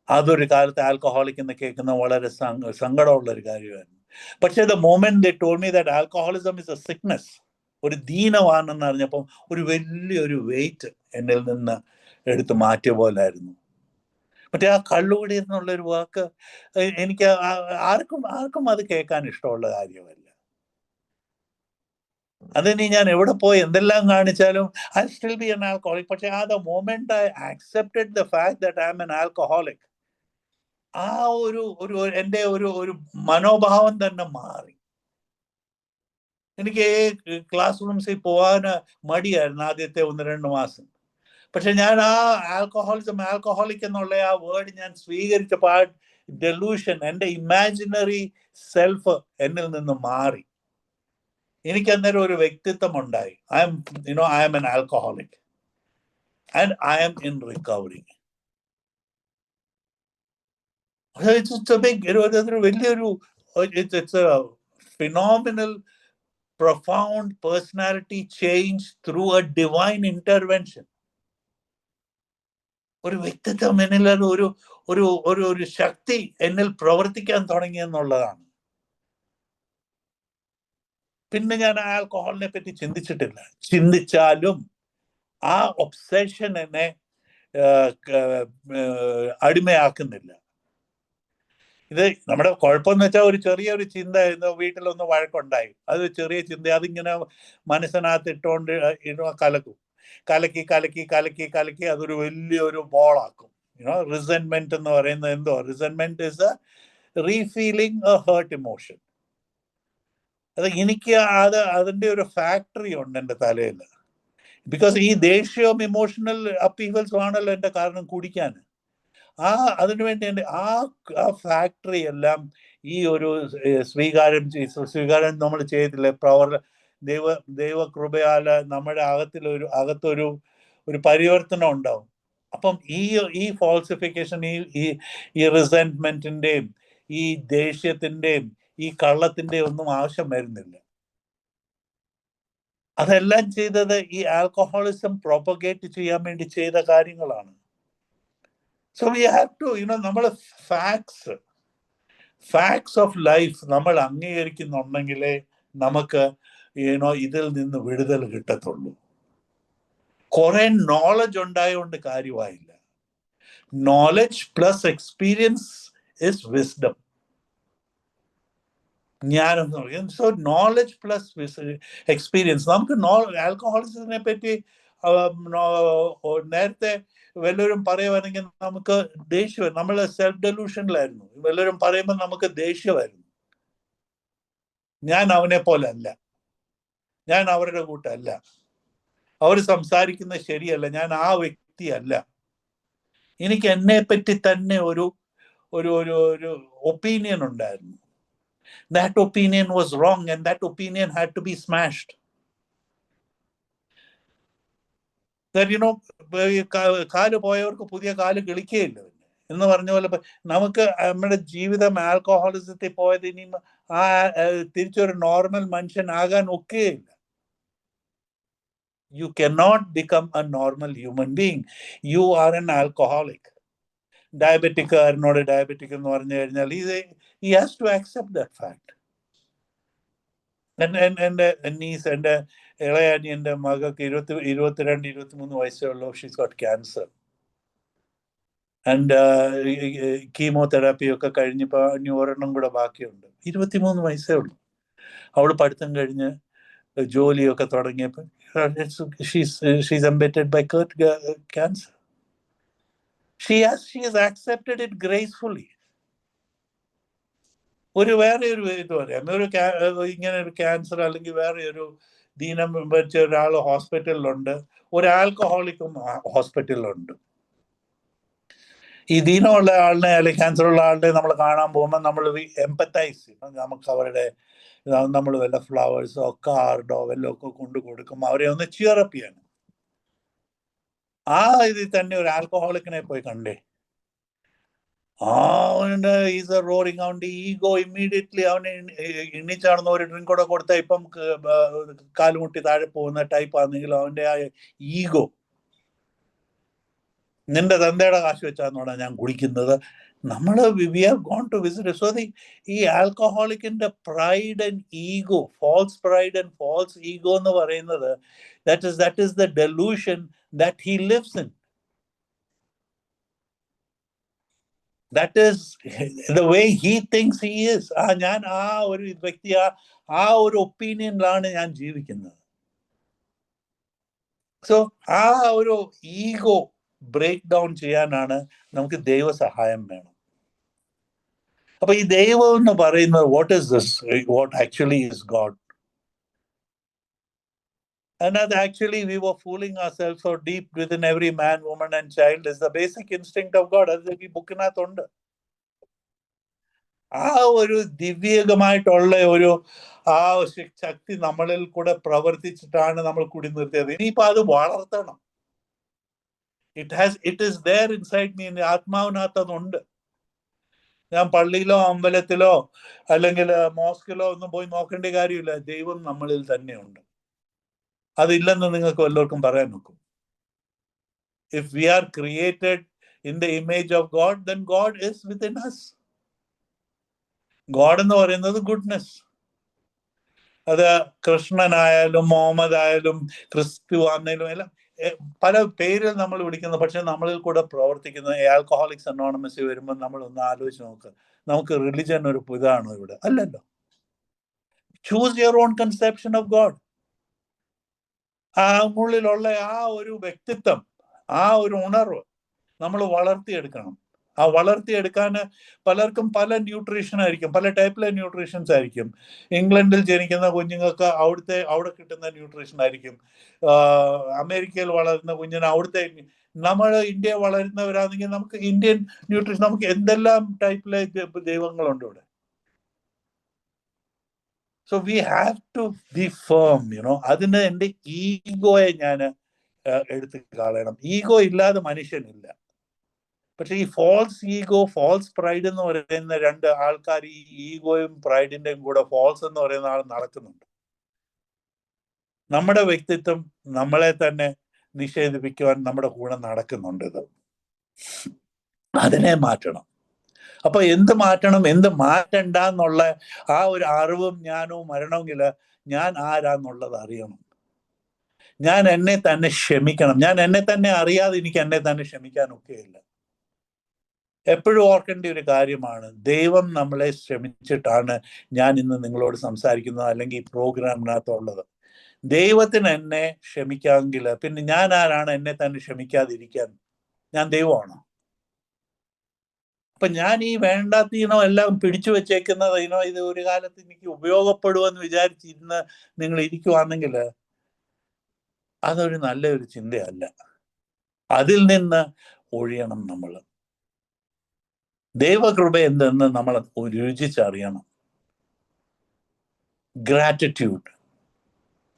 അതൊരു കാലത്ത് ആൽക്കഹോളിക് എന്ന് കേൾക്കുന്ന വളരെ സങ്കടമുള്ള ഒരു കാര്യമായിരുന്നു. പക്ഷേ the moment they told me that alcoholism is A sickness, ഒരു ദീനമാണെന്ന് അറിഞ്ഞപ്പം ഒരു വലിയൊരു വെയിറ്റ് എന്നിൽ നിന്ന് എടുത്ത് മാറ്റിയ പോലായിരുന്നു. മറ്റേ ആ കള്ളുകൂടി എന്നുള്ളൊരു വാക്ക് എനിക്ക് ആർക്കും അത് കേൾക്കാൻ ഇഷ്ടമുള്ള കാര്യമല്ല. അതിനി ഞാൻ എവിടെ പോയി എന്തെല്ലാം കാണിച്ചാലും I still be an alcoholic. പക്ഷെ ആ the moment I accepted the fact that I am an alcoholic, ആ ഒരു എൻ്റെ ഒരു മനോഭാവം തന്നെ മാറി. എനിക്ക് ക്ലാസ് റൂംസിൽ പോകാൻ മടിയായിരുന്നു ആദ്യത്തെ 1-2 മാസം. പക്ഷെ ഞാൻ ആ ആൽക്കഹോളിക് എന്നുള്ള ആ വേർഡ് ഞാൻ സ്വീകരിച്ചപ്പോൾ ആ ഡെലൂഷൻ, എൻ്റെ ഇമാജിനറി സെൽഫ് എന്നിൽ നിന്ന് മാറി. എനിക്ക് അന്നേരം ഒരു വ്യക്തിത്വം ഉണ്ടായി. I am an alcoholic and I am in recovery. It's a big, it's a phenomenal, profound personality change through a divine intervention. ഒരു വ്യക്തിത്വം എന്നിൽ ഒരു ശക്തി എന്നിൽ പ്രവർത്തിക്കാൻ തുടങ്ങിയെന്നുള്ളതാണ്. പിന്നെ ഞാൻ ആൽക്കഹോളിനെ പറ്റി ചിന്തിച്ചിട്ടില്ല. ചിന്തിച്ചാലും ആ ഒബ്സെഷൻ എന്നെ അടിമയാക്കുന്നില്ല. ഇത് നമ്മുടെ കുഴപ്പമെന്ന് വെച്ചാൽ ഒരു ചെറിയൊരു ചിന്ത, വീട്ടിലൊന്ന് വഴക്കുണ്ടായി, അത് ചെറിയ ചിന്ത, അതിങ്ങനെ മനസ്സിനകത്ത് ഇട്ടുകൊണ്ട് കലക്കും. കലക്കി കലക്കി കലക്കി കലക്കി അതൊരു വലിയൊരു ബോളാക്കും. റിസെന്റ്മെന്റ് എന്ന് പറയുന്നത് എന്തോ? Resentment is a refeeling a hurt emotion. എനിക്ക് അതിന്റെ ഒരു ഫാക്ടറി ഉണ്ട് എൻ്റെ തലയിൽ. ബിക്കോസ് ഈ ദേഷ്യവും ഇമോഷണൽ അപ്പീവൽസും ആണല്ലോ എൻ്റെ കാരണം കുടിക്കാൻ. അതിനുവേണ്ടി എൻ്റെ ആ ഫാക്ടറി എല്ലാം ഈ ഒരു സ്വീകാരം നമ്മൾ ചെയ്തില്ലേ? ദൈവകൃപയാല് നമ്മുടെ അകത്തൊരു പരിവർത്തനം ഉണ്ടാവും. അപ്പം ഈ ഫാൾസിഫിക്കേഷൻ, ഈ റിസെന്റ്മെന്റിന്റെയും ഈ ദേഷ്യത്തിന്റെയും ഈ കള്ളത്തിന്റെയും ഒന്നും ആവശ്യം വരുന്നില്ല. അതെല്ലാം ചെയ്തത് ഈ ആൽക്കഹോളിസം പ്രൊപ്പഗേറ്റ് ചെയ്യാൻ വേണ്ടി ചെയ്ത കാര്യങ്ങളാണ്. സോ വി ഹാവ് ടു നമ്മൾ ഫാക്ട്സ് ഓഫ് ലൈഫ് നമ്മൾ അംഗീകരിക്കുന്നുണ്ടെങ്കിലേ നമുക്ക് ഇതിൽ നിന്ന് വിടുതൽ കിട്ടത്തുള്ളൂ. കുറെ നോളജ് ഉണ്ടായതുകൊണ്ട് കാര്യമായില്ല. Knowledge plus experience is wisdom. So knowledge plus experience. നമുക്ക് ആൽക്കഹോളിസത്തിനെ പറ്റി നേരത്തെ വല്ലവരും പറയുവാണെങ്കിൽ നമുക്ക് ദേഷ്യം, നമ്മൾ സെൽഫ് ഡെലൂഷനിലായിരുന്നു. വല്ലവരും പറയുമ്പോൾ നമുക്ക് ദേഷ്യമായിരുന്നു. ഞാൻ അവനെ പോലെ അല്ല, ഞാൻ അവരുടെ കൂട്ടല്ല, അവർ സംസാരിക്കുന്നത് ശരിയല്ല, ഞാൻ ആ വ്യക്തിയല്ല. എനിക്ക് എന്നെ പറ്റി തന്നെ ഒരു ഒപ്പീനിയൻ ഉണ്ടായിരുന്നു. That opinion was wrong and that opinion had to be smashed. That കാല് പോയവർക്ക് പുതിയ കാല് കിളിക്കുകയില്ല എന്ന് പറഞ്ഞ പോലെ നമുക്ക് നമ്മുടെ ജീവിതം ആൽക്കഹോളിസത്തിൽ പോയത് ഇനി തിരിച്ചൊരു നോർമൽ മനുഷ്യൻ ആകാൻ ഒക്കെയില്ല. You cannot become a normal human being. You are an alcoholic. ഡയബറ്റിക്കാരനോട് ഡയബറ്റിക് എന്ന് പറഞ്ഞു കഴിഞ്ഞാൽ he has to accept that fact. എൻ്റെ ഇളയനിയൻ്റെ മകൾക്ക് 22-23 വയസ്സേ ഉള്ളൂ. She's got cancer and chemotherapy ഒക്കെ കഴിഞ്ഞപ്പോൾ ഇനി ഒരെണ്ണം കൂടെ ബാക്കിയുണ്ട്. 23 വയസ്സേ ഉള്ളൂ. അവൾ പഠിത്തം കഴിഞ്ഞ് ജോലിയൊക്കെ തുടങ്ങിയപ്പോൾ she's embedded by cancer. She has accepted it gracefully. വേറെ ഒരു ഇത് പറയാം, ഇങ്ങനെ ഒരു ക്യാൻസർ അല്ലെങ്കിൽ വേറെ ഒരു ദീനം വെച്ച ഒരാൾ ഹോസ്പിറ്റലിലുണ്ട്, ഒരു ആൽക്കഹോളിക്കും ഹോസ്പിറ്റലിലുണ്ട്. ഈ ദീനമുള്ള ആളിനെ അല്ലെങ്കിൽ ക്യാൻസർ ഉള്ള ആളിനെ നമ്മൾ കാണാൻ പോകുമ്പോൾ നമ്മൾ എംപത്തൈസ് ചെയ്യും. നമുക്ക് നമ്മൾ വല്ല ഫ്ലവേഴ്സോ കാർഡോ വല്ലതും ഒക്കെ കൊണ്ടു കൊടുക്കും, അവരെ ഒന്ന് ചിയറപ്പ് ചെയ്യാൻ. ഇതിൽ തന്നെ ഒരു ആൽക്കഹോളിക്കിനെ പോയി കണ്ടേ, ഈസ് എ റോറിങ്. അവന്റെ ഈഗോ ഇമ്മീഡിയറ്റ്ലി അവന് എണ്ണിച്ചാടുന്ന ഒരു ഡ്രിങ്ക് കൂടെ കൊടുത്താൽ ഇപ്പം കാലുമുട്ടി താഴെ പോകുന്ന ടൈപ്പ് ആണെങ്കിലും അവന്റെ ആ ഈഗോ, നിന്റെ തന്തയുടെ കാശ് വെച്ചാന്നോടാ ഞാൻ കുടിക്കുന്നത്. We have gone to visit. So ഈ ആൽക്കഹോളിക്കിന്റെ pride and ego, false pride and false ego എന്ന് പറയുന്നത് that is the delusion that he lives in. That is the way he thinks he is. ഞാൻ ഒരു വ്യക്തി ഒരു ഒപ്പീനിയനിലാണ് ഞാൻ ജീവിക്കുന്നത്. സോ ഒരു ഈഗോ ബ്രേക്ക് ഡൗൺ ചെയ്യാനാണ് നമുക്ക് ദൈവസഹായം വേണം. അപ്പൊ ഈ ദൈവം എന്ന് പറയുന്നത് what actually is God? And that actually we were fooling ourselves. So deep within every man, woman and child is the basic instinct of God. അത് ഈ ബുക്കിനകത്തുണ്ട്. ഒരു ദിവ്യകമായിട്ടുള്ള ഒരു ശക്തി നമ്മളിൽ കൂടെ പ്രവർത്തിച്ചിട്ടാണ് നമ്മൾ കൂടി നിർത്തിയത്. ഇനിയിപ്പോ അത് വളർത്തണം. It is there inside me. ആത്മാവിനകത്ത് അതുണ്ട്. ഞാൻ പള്ളിയിലോ അമ്പലത്തിലോ അല്ലെങ്കിൽ മോസ്കിലോ ഒന്നും പോയി നോക്കേണ്ട കാര്യമില്ല. ദൈവം നമ്മളിൽ തന്നെയുണ്ട്. അതില്ലെന്ന് നിങ്ങൾക്ക് വല്ലവർക്കും പറയാൻ നോക്കും. If we are created in the image of God, then God is within us. God എന്ന് പറയുന്നത് ഗുഡ്നെസ്. അത് കൃഷ്ണനായാലും മുഹമ്മദ് ആയാലും ക്രിസ്തു ആണെങ്കിലും എല്ലാം പല പേരിൽ നമ്മൾ വിളിക്കുന്നത്, പക്ഷെ നമ്മളിൽ കൂടെ പ്രവർത്തിക്കുന്ന ആൽക്കഹോളിക്സ് അനോണിമസ് വരുമ്പോൾ നമ്മൾ ഒന്ന് ആലോചിച്ച് നോക്കുക. നമുക്ക് റിലിജൻ ഒരു ഇതാണോ ഇവിടെ? അല്ലല്ലോ. Choose your own conception of God. ആ ഉള്ളിലുള്ള ആ ഒരു വ്യക്തിത്വം, ആ ഒരു ഉണർവ് നമ്മൾ വളർത്തിയെടുക്കണം. ആ വളർത്തിയെടുക്കാൻ പലർക്കും പല ന്യൂട്രീഷൻ ആയിരിക്കും, പല ടൈപ്പിലെ ന്യൂട്രീഷൻസ് ആയിരിക്കും. ഇംഗ്ലണ്ടിൽ ജനിക്കുന്ന കുഞ്ഞുങ്ങൾക്ക് അവിടെ കിട്ടുന്ന ന്യൂട്രീഷൻ ആയിരിക്കും. അമേരിക്കയിൽ വളരുന്ന കുഞ്ഞിന് അവിടുത്തെ, നമ്മൾ ഇന്ത്യ വളരുന്നവരാണെങ്കിൽ നമുക്ക് ഇന്ത്യൻ ന്യൂട്രീഷൻ, നമുക്ക് എന്തെല്ലാം ടൈപ്പിലെ ദൈവങ്ങളുണ്ട് ഇവിടെ. So we have to be firm, അതിന് എൻ്റെ ഈഗോയെ ഞാൻ എടുത്ത് കളയണം. ഈഗോ ഇല്ലാതെ മനുഷ്യനില്ല. പക്ഷെ ഈ ഫോൾസ് ഈഗോ, ഫോൾസ് പ്രൈഡ് എന്ന് പറയുന്ന രണ്ട് ആൾക്കാർ ഈ ഈഗോയും പ്രൈഡിന്റെയും കൂടെ ഫോൾസ് എന്ന് പറയുന്ന ആൾ നടക്കുന്നുണ്ട്. നമ്മുടെ വ്യക്തിത്വം നമ്മളെ തന്നെ നിഷേധിപ്പിക്കുവാൻ നമ്മുടെ കൂടെ നടക്കുന്നുണ്ട്. ഇത് അതിനെ മാറ്റണം. അപ്പൊ എന്ത് മാറ്റണം, എന്ത് മാറ്റണ്ട എന്നുള്ള ആ ഒരു അറിവും ജ്ഞാനവും വരണമെങ്കിൽ ഞാൻ ആരാന്നുള്ളത് അറിയണം. ഞാൻ എന്നെ തന്നെ ക്ഷമിക്കണം. ഞാൻ എന്നെ തന്നെ അറിയാതെ എനിക്ക് എന്നെ തന്നെ ക്ഷമിക്കാനൊക്കെയില്ല. എപ്പോഴും ഓർക്കേണ്ട ഒരു കാര്യമാണ്, ദൈവം നമ്മളെ ക്ഷമിച്ചിട്ടാണ് ഞാൻ ഇന്ന് നിങ്ങളോട് സംസാരിക്കുന്നത്, അല്ലെങ്കിൽ ഈ പ്രോഗ്രാമിനകത്തുള്ളത്. ദൈവത്തിന് എന്നെ ക്ഷമിക്കാമെങ്കിൽ പിന്നെ ഞാൻ ആരാണ് എന്നെ തന്നെ ക്ഷമിക്കാതിരിക്കാൻ? ഞാൻ ദൈവമാണോ? അപ്പൊ ഞാൻ ഈ വേണ്ടാത്തീനോ എല്ലാം പിടിച്ചു വെച്ചേക്കുന്നത് ഇത് ഒരു കാലത്ത് എനിക്ക് ഉപയോഗപ്പെടുമെന്ന് വിചാരിച്ചിരുന്ന് നിങ്ങൾ ഇരിക്കുവാണെങ്കിൽ അതൊരു നല്ലൊരു ചിന്തയല്ല. അതിൽ നിന്ന് ഒഴിയണം. നമ്മൾ ദൈവകൃപ എന്തെന്ന് നമ്മൾ രുചിച്ചറിയണം. ഗ്രാറ്റിറ്റ്യൂഡ്,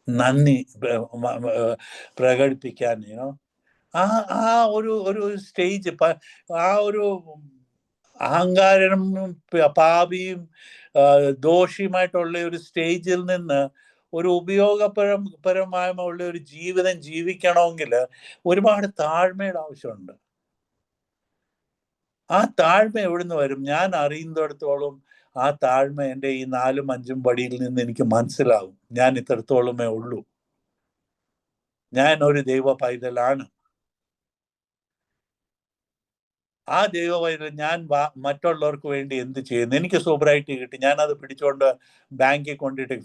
നന്ദി പ്രകടിപ്പിക്കാൻ ആ ആ ഒരു സ്റ്റേജ്, ആ ഒരു അഹങ്കാരം, പാപിയും ദോഷിയുമായിട്ടുള്ള ഒരു സ്റ്റേജിൽ നിന്ന് ഒരു ഉപയോഗപരമായ ഒരു ജീവിതം ജീവിക്കണമെങ്കിൽ ഒരുപാട് താഴ്മയുടെ ആവശ്യമുണ്ട്. ആ താഴ്മ എവിടുന്ന് വരും? ഞാൻ അറിയുന്നിടത്തോളം ആ താഴ്മ എൻ്റെ ഈ 4ഉം 5ഉം പടിയിൽ നിന്ന് എനിക്ക് മനസ്സിലാവും. ഞാൻ ഇത്രത്തോളമേ ഉള്ളൂ. ഞാൻ ഒരു ദൈവ പൈതലാണ്. ആ ദൈവ പൈതൽ ഞാൻ മറ്റുള്ളവർക്ക് വേണ്ടി എന്ത് ചെയ്യുന്നു? എനിക്ക് സോബറൈറ്റി കിട്ടി, ഞാൻ അത് പിടിച്ചുകൊണ്ട് ബാങ്കിൽ കൊണ്ടിട്ട്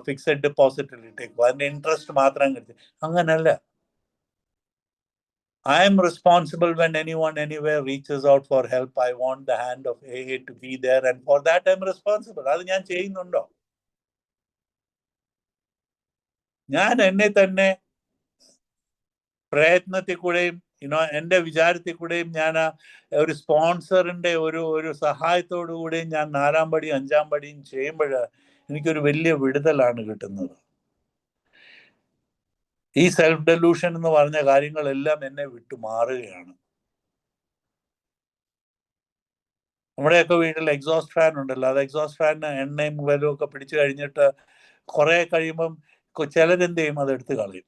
ഫിക്സഡ് ഡെപ്പോസിറ്റിൽ ഇട്ടേക്കും, അതിന്റെ ഇൻട്രസ്റ്റ് മാത്രം കിട്ടി. അങ്ങനല്ല. I am responsible when anyone anywhere reaches out for help. I want the hand of AA to be there, and for that I am responsible. അത് ഞാൻ ചെയ്യുന്നുണ്ടോ? ഞാൻ എന്നെ തന്നെ പ്രയത്നത്തിൽ കൂടെയും എൻ്റെ വിചാരത്തിൽ കൂടെയും ഞാൻ ഒരു സ്പോൺസറിന്റെ ഒരു സഹായത്തോടു കൂടെയും ഞാൻ 4ആം പടിയും 5ആം പടിയും ചെയ്യുമ്പോൾ എനിക്കൊരു വലിയ വിടുതലാണ് കിട്ടുന്നത്. ഈ സെൽഫ് ഡെലൂഷൻ എന്ന് പറഞ്ഞ കാര്യങ്ങളെല്ലാം എന്നെ വിട്ടു മാറുകയാണ്. നമ്മുടെയൊക്കെ വീട്ടിൽ എക്സോസ്റ്റ് ഫാൻ ഉണ്ടല്ലോ, അത് എക്സോസ്റ്റ് ഫാനിന് എണ്ണയും വെലും ഒക്കെ പിടിച്ചു കഴിഞ്ഞിട്ട് കുറെ കഴിയുമ്പം ചിലരെന്ത് ചെയ്യും? അത് എടുത്ത് കളയും.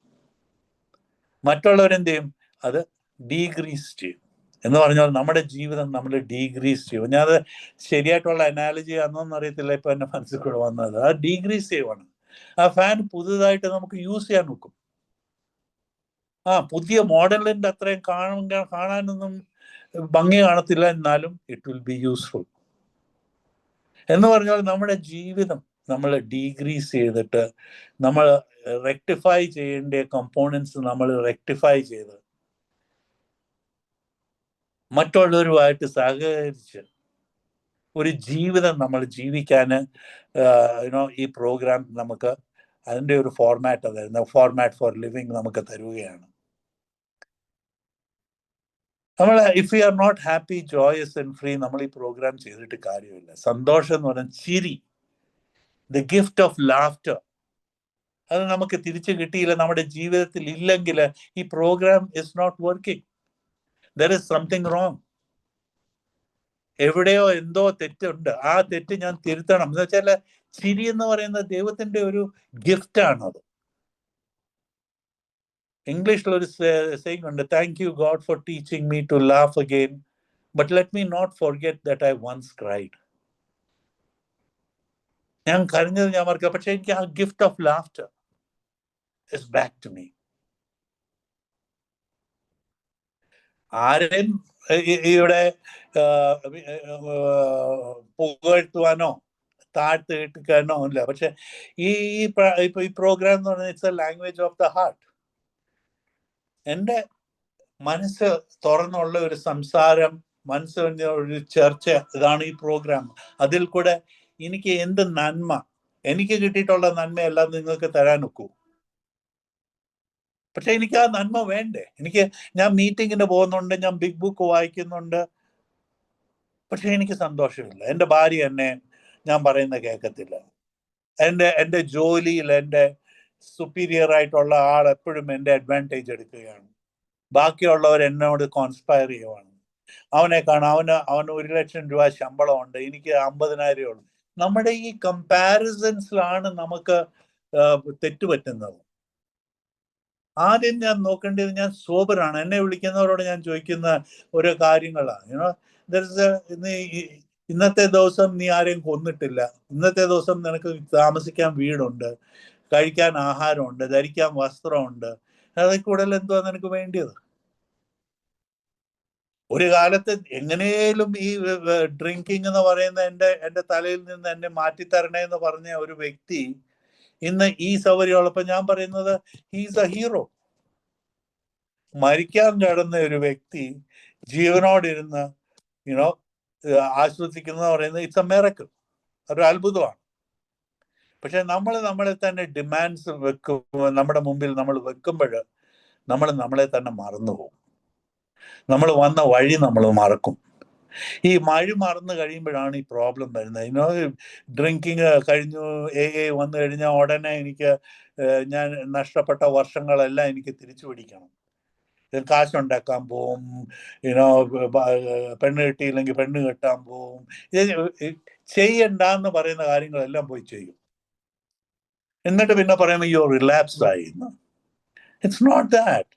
മറ്റുള്ളവരെന്ത് ചെയ്യും? അത് ഡീഗ്രീസ് ചെയ്യും. എന്ന് പറഞ്ഞാൽ നമ്മുടെ ജീവിതം നമ്മൾ ഡീഗ്രീസ് ചെയ്യും. ഞാൻ അത് ശരിയായിട്ടുള്ള അനാലജി ആണെന്നൊന്നും അറിയത്തില്ല, ഇപ്പൊ എന്റെ മനസ്സിൽ കൂടെ വന്നത്. ആ ഡീഗ്രീസ് ചെയ്യുവാണ്. ആ ഫാൻ പുതുതായിട്ട് നമുക്ക് യൂസ് ചെയ്യാൻ നോക്കും. പുതിയ മോഡലിന്റെ അത്രയും കാണാനൊന്നും ഭംഗി കാണത്തില്ല, എന്നാലും ഇറ്റ് വിൽ ബി യൂസ്ഫുൾ. എന്ന് പറഞ്ഞാൽ നമ്മുടെ ജീവിതം നമ്മൾ ഡീഗ്രീസ് ചെയ്തിട്ട് നമ്മൾ റെക്ടിഫൈ ചെയ്യേണ്ട കമ്പോണൻസ് നമ്മൾ റെക്ടിഫൈ ചെയ്ത് മറ്റുള്ളവരുമായിട്ട് സഹകരിച്ച് ഒരു ജീവിതം നമ്മൾ ജീവിക്കാൻ ഈ പ്രോഗ്രാം നമുക്ക് അതിൻ്റെ ഒരു ഫോർമാറ്റ്, അതായിരുന്നു ഫോർമാറ്റ് ഫോർ ലിവിങ് നമുക്ക് തരുകയാണ്. നമ്മൾ if you are not happy, joyous and free, നമ്മൾ ഈ പ്രോഗ്രാം ചെയ്തിട്ട് കാര്യമില്ല. സന്തോഷം എന്ന് പറഞ്ഞാൽ ചിരി, ദ ഗിഫ്റ്റ് ഓഫ് ലാഫ്റ്റർ, അത് നമുക്ക് തിരിച്ചു കിട്ടിയില്ല, നമ്മുടെ ജീവിതത്തിൽ ഇല്ലെങ്കിൽ ഈ programme is not working. There is something wrong. എവിടെയോ എന്തോ തെറ്റുണ്ട്. ആ തെറ്റ് ഞാൻ തിരുത്തണം. എന്ന് വെച്ചാൽ ചിരി എന്ന് പറയുന്നത് ദൈവത്തിന്റെ ഒരു ഗിഫ്റ്റ് ആണത്. ഇംഗ്ലീഷിൽ ഒരു സേയിങ് ഉണ്ട്, thank you God for teaching me to laugh again, but let me not forget that I once cried. ഞാൻ കരഞ്ഞത് ഞാൻ മറക്കുക, പക്ഷെ എനിക്ക് ആ gift of laughter is back to me. ആരെയും ഇവിടെ പുകഴ്ത്തുവാനോ താഴ്ത്തിക്കാനോ ഇല്ല. പക്ഷെ ഈ പ്രോഗ്രാം എന്ന് പറഞ്ഞാൽ it's A language of the heart. എൻ്റെ മനസ്സ് തുറന്നുള്ള ഒരു സംസാരം, മനസ്സിൻ്റെ ഒരു ചർച്ച, ഇതാണ് ഈ പ്രോഗ്രാം. അതിൽ കൂടെ എനിക്ക് എന്ത് നന്മ, എനിക്ക് കിട്ടിയിട്ടുള്ള നന്മയെല്ലാം നിങ്ങൾക്ക് തരാൻ ഒക്കൂ. പക്ഷെ എനിക്ക് ആ നന്മ വേണ്ടേ? ഞാൻ മീറ്റിങ്ങിന് പോകുന്നുണ്ട്, ഞാൻ ബിഗ് ബുക്ക് വായിക്കുന്നുണ്ട്, പക്ഷെ എനിക്ക് സന്തോഷമില്ല. എൻ്റെ ഭാര്യ എന്നെ ഞാൻ പറയുന്ന കേൾക്കത്തില്ല. എൻ്റെ ജോലിയിൽ എൻ്റെ സുപ്പീരിയർ ആയിട്ടുള്ള ആൾ എപ്പോഴും എൻ്റെ അഡ്വാൻറ്റേജ് എടുക്കുകയാണ്. ബാക്കിയുള്ളവർ എന്നോട് കോൺസ്പയർ ചെയ്യുവാണ്. അവനെ കാണാം, അവന് 1,00,000 രൂപ ശമ്പളമുണ്ട്, എനിക്ക് 50,000 ഉള്ളൂ. നമ്മുടെ ഈ കമ്പാരിസൺസിലാണ് നമുക്ക് തെറ്റുപറ്റുന്നത്. ആദ്യം ഞാൻ നോക്കേണ്ടത്, ഞാൻ സോബറാണ്. എന്നെ വിളിക്കുന്നവരോട് ഞാൻ ചോദിക്കുന്ന ഓരോ കാര്യങ്ങളാണ്. ഇന്നത്തെ ദിവസം നീ ആരെയും കൊന്നിട്ടില്ല, ഇന്നത്തെ ദിവസം നിനക്ക് താമസിക്കാൻ വീടുണ്ട്, കഴിക്കാൻ ആഹാരമുണ്ട്, ധരിക്കാൻ വസ്ത്രമുണ്ട്, അതിൽ കൂടുതൽ എന്തുവാ നിനക്ക് വേണ്ടിയത്? ഒരു കാലത്ത് എങ്ങനെയും ഈ ഡ്രിങ്കിങ് എന്ന് പറയുന്ന എൻ്റെ തലയിൽ നിന്ന് എന്നെ മാറ്റിത്തരണേ എന്ന് പറഞ്ഞ ഒരു വ്യക്തി ഇന്ന് ഈ സൗകര്യമുള്ളപ്പോൾ ഞാൻ പറയുന്നത് ഹീസ് എ ഹീറോ. മരിക്കാൻ കിടന്ന ഒരു വ്യക്തി ജീവനോടിരുന്ന് ആശ്വസിക്കുന്ന പറയുന്നത് ഇറ്റ്സ് എ മിറക്കിൾ, ഒരു അത്ഭുതമാണ്. പക്ഷെ നമ്മളെ തന്നെ ഡിമാൻഡ്സ് നമ്മുടെ മുമ്പിൽ നമ്മൾ വെക്കുമ്പോൾ നമ്മളെ തന്നെ മറന്നുപോകും. നമ്മൾ വന്ന വഴി നമ്മൾ മറക്കും. ഈ മറന്നു കഴിയുമ്പോഴാണ് ഈ പ്രോബ്ലം വരുന്നത്. ഡ്രിങ്കിങ് കഴിഞ്ഞു, വന്നു കഴിഞ്ഞാൽ ഉടനെ ഞാൻ നഷ്ടപ്പെട്ട വർഷങ്ങളെല്ലാം എനിക്ക് തിരിച്ചു പിടിക്കണം, കാശുണ്ടാക്കാൻ പോവും, പെണ്ണ് കിട്ടിയില്ലെങ്കിൽ പെണ്ണ് കെട്ടാൻ പോവും, ചെയ്യണ്ടെന്ന് പറയുന്ന കാര്യങ്ങളെല്ലാം പോയി ചെയ്യും. എന്നിട്ട് പിന്നെ പറയുമ്പോൾ യു റിലാപ്സ്ഡ് ആയി. It's not that.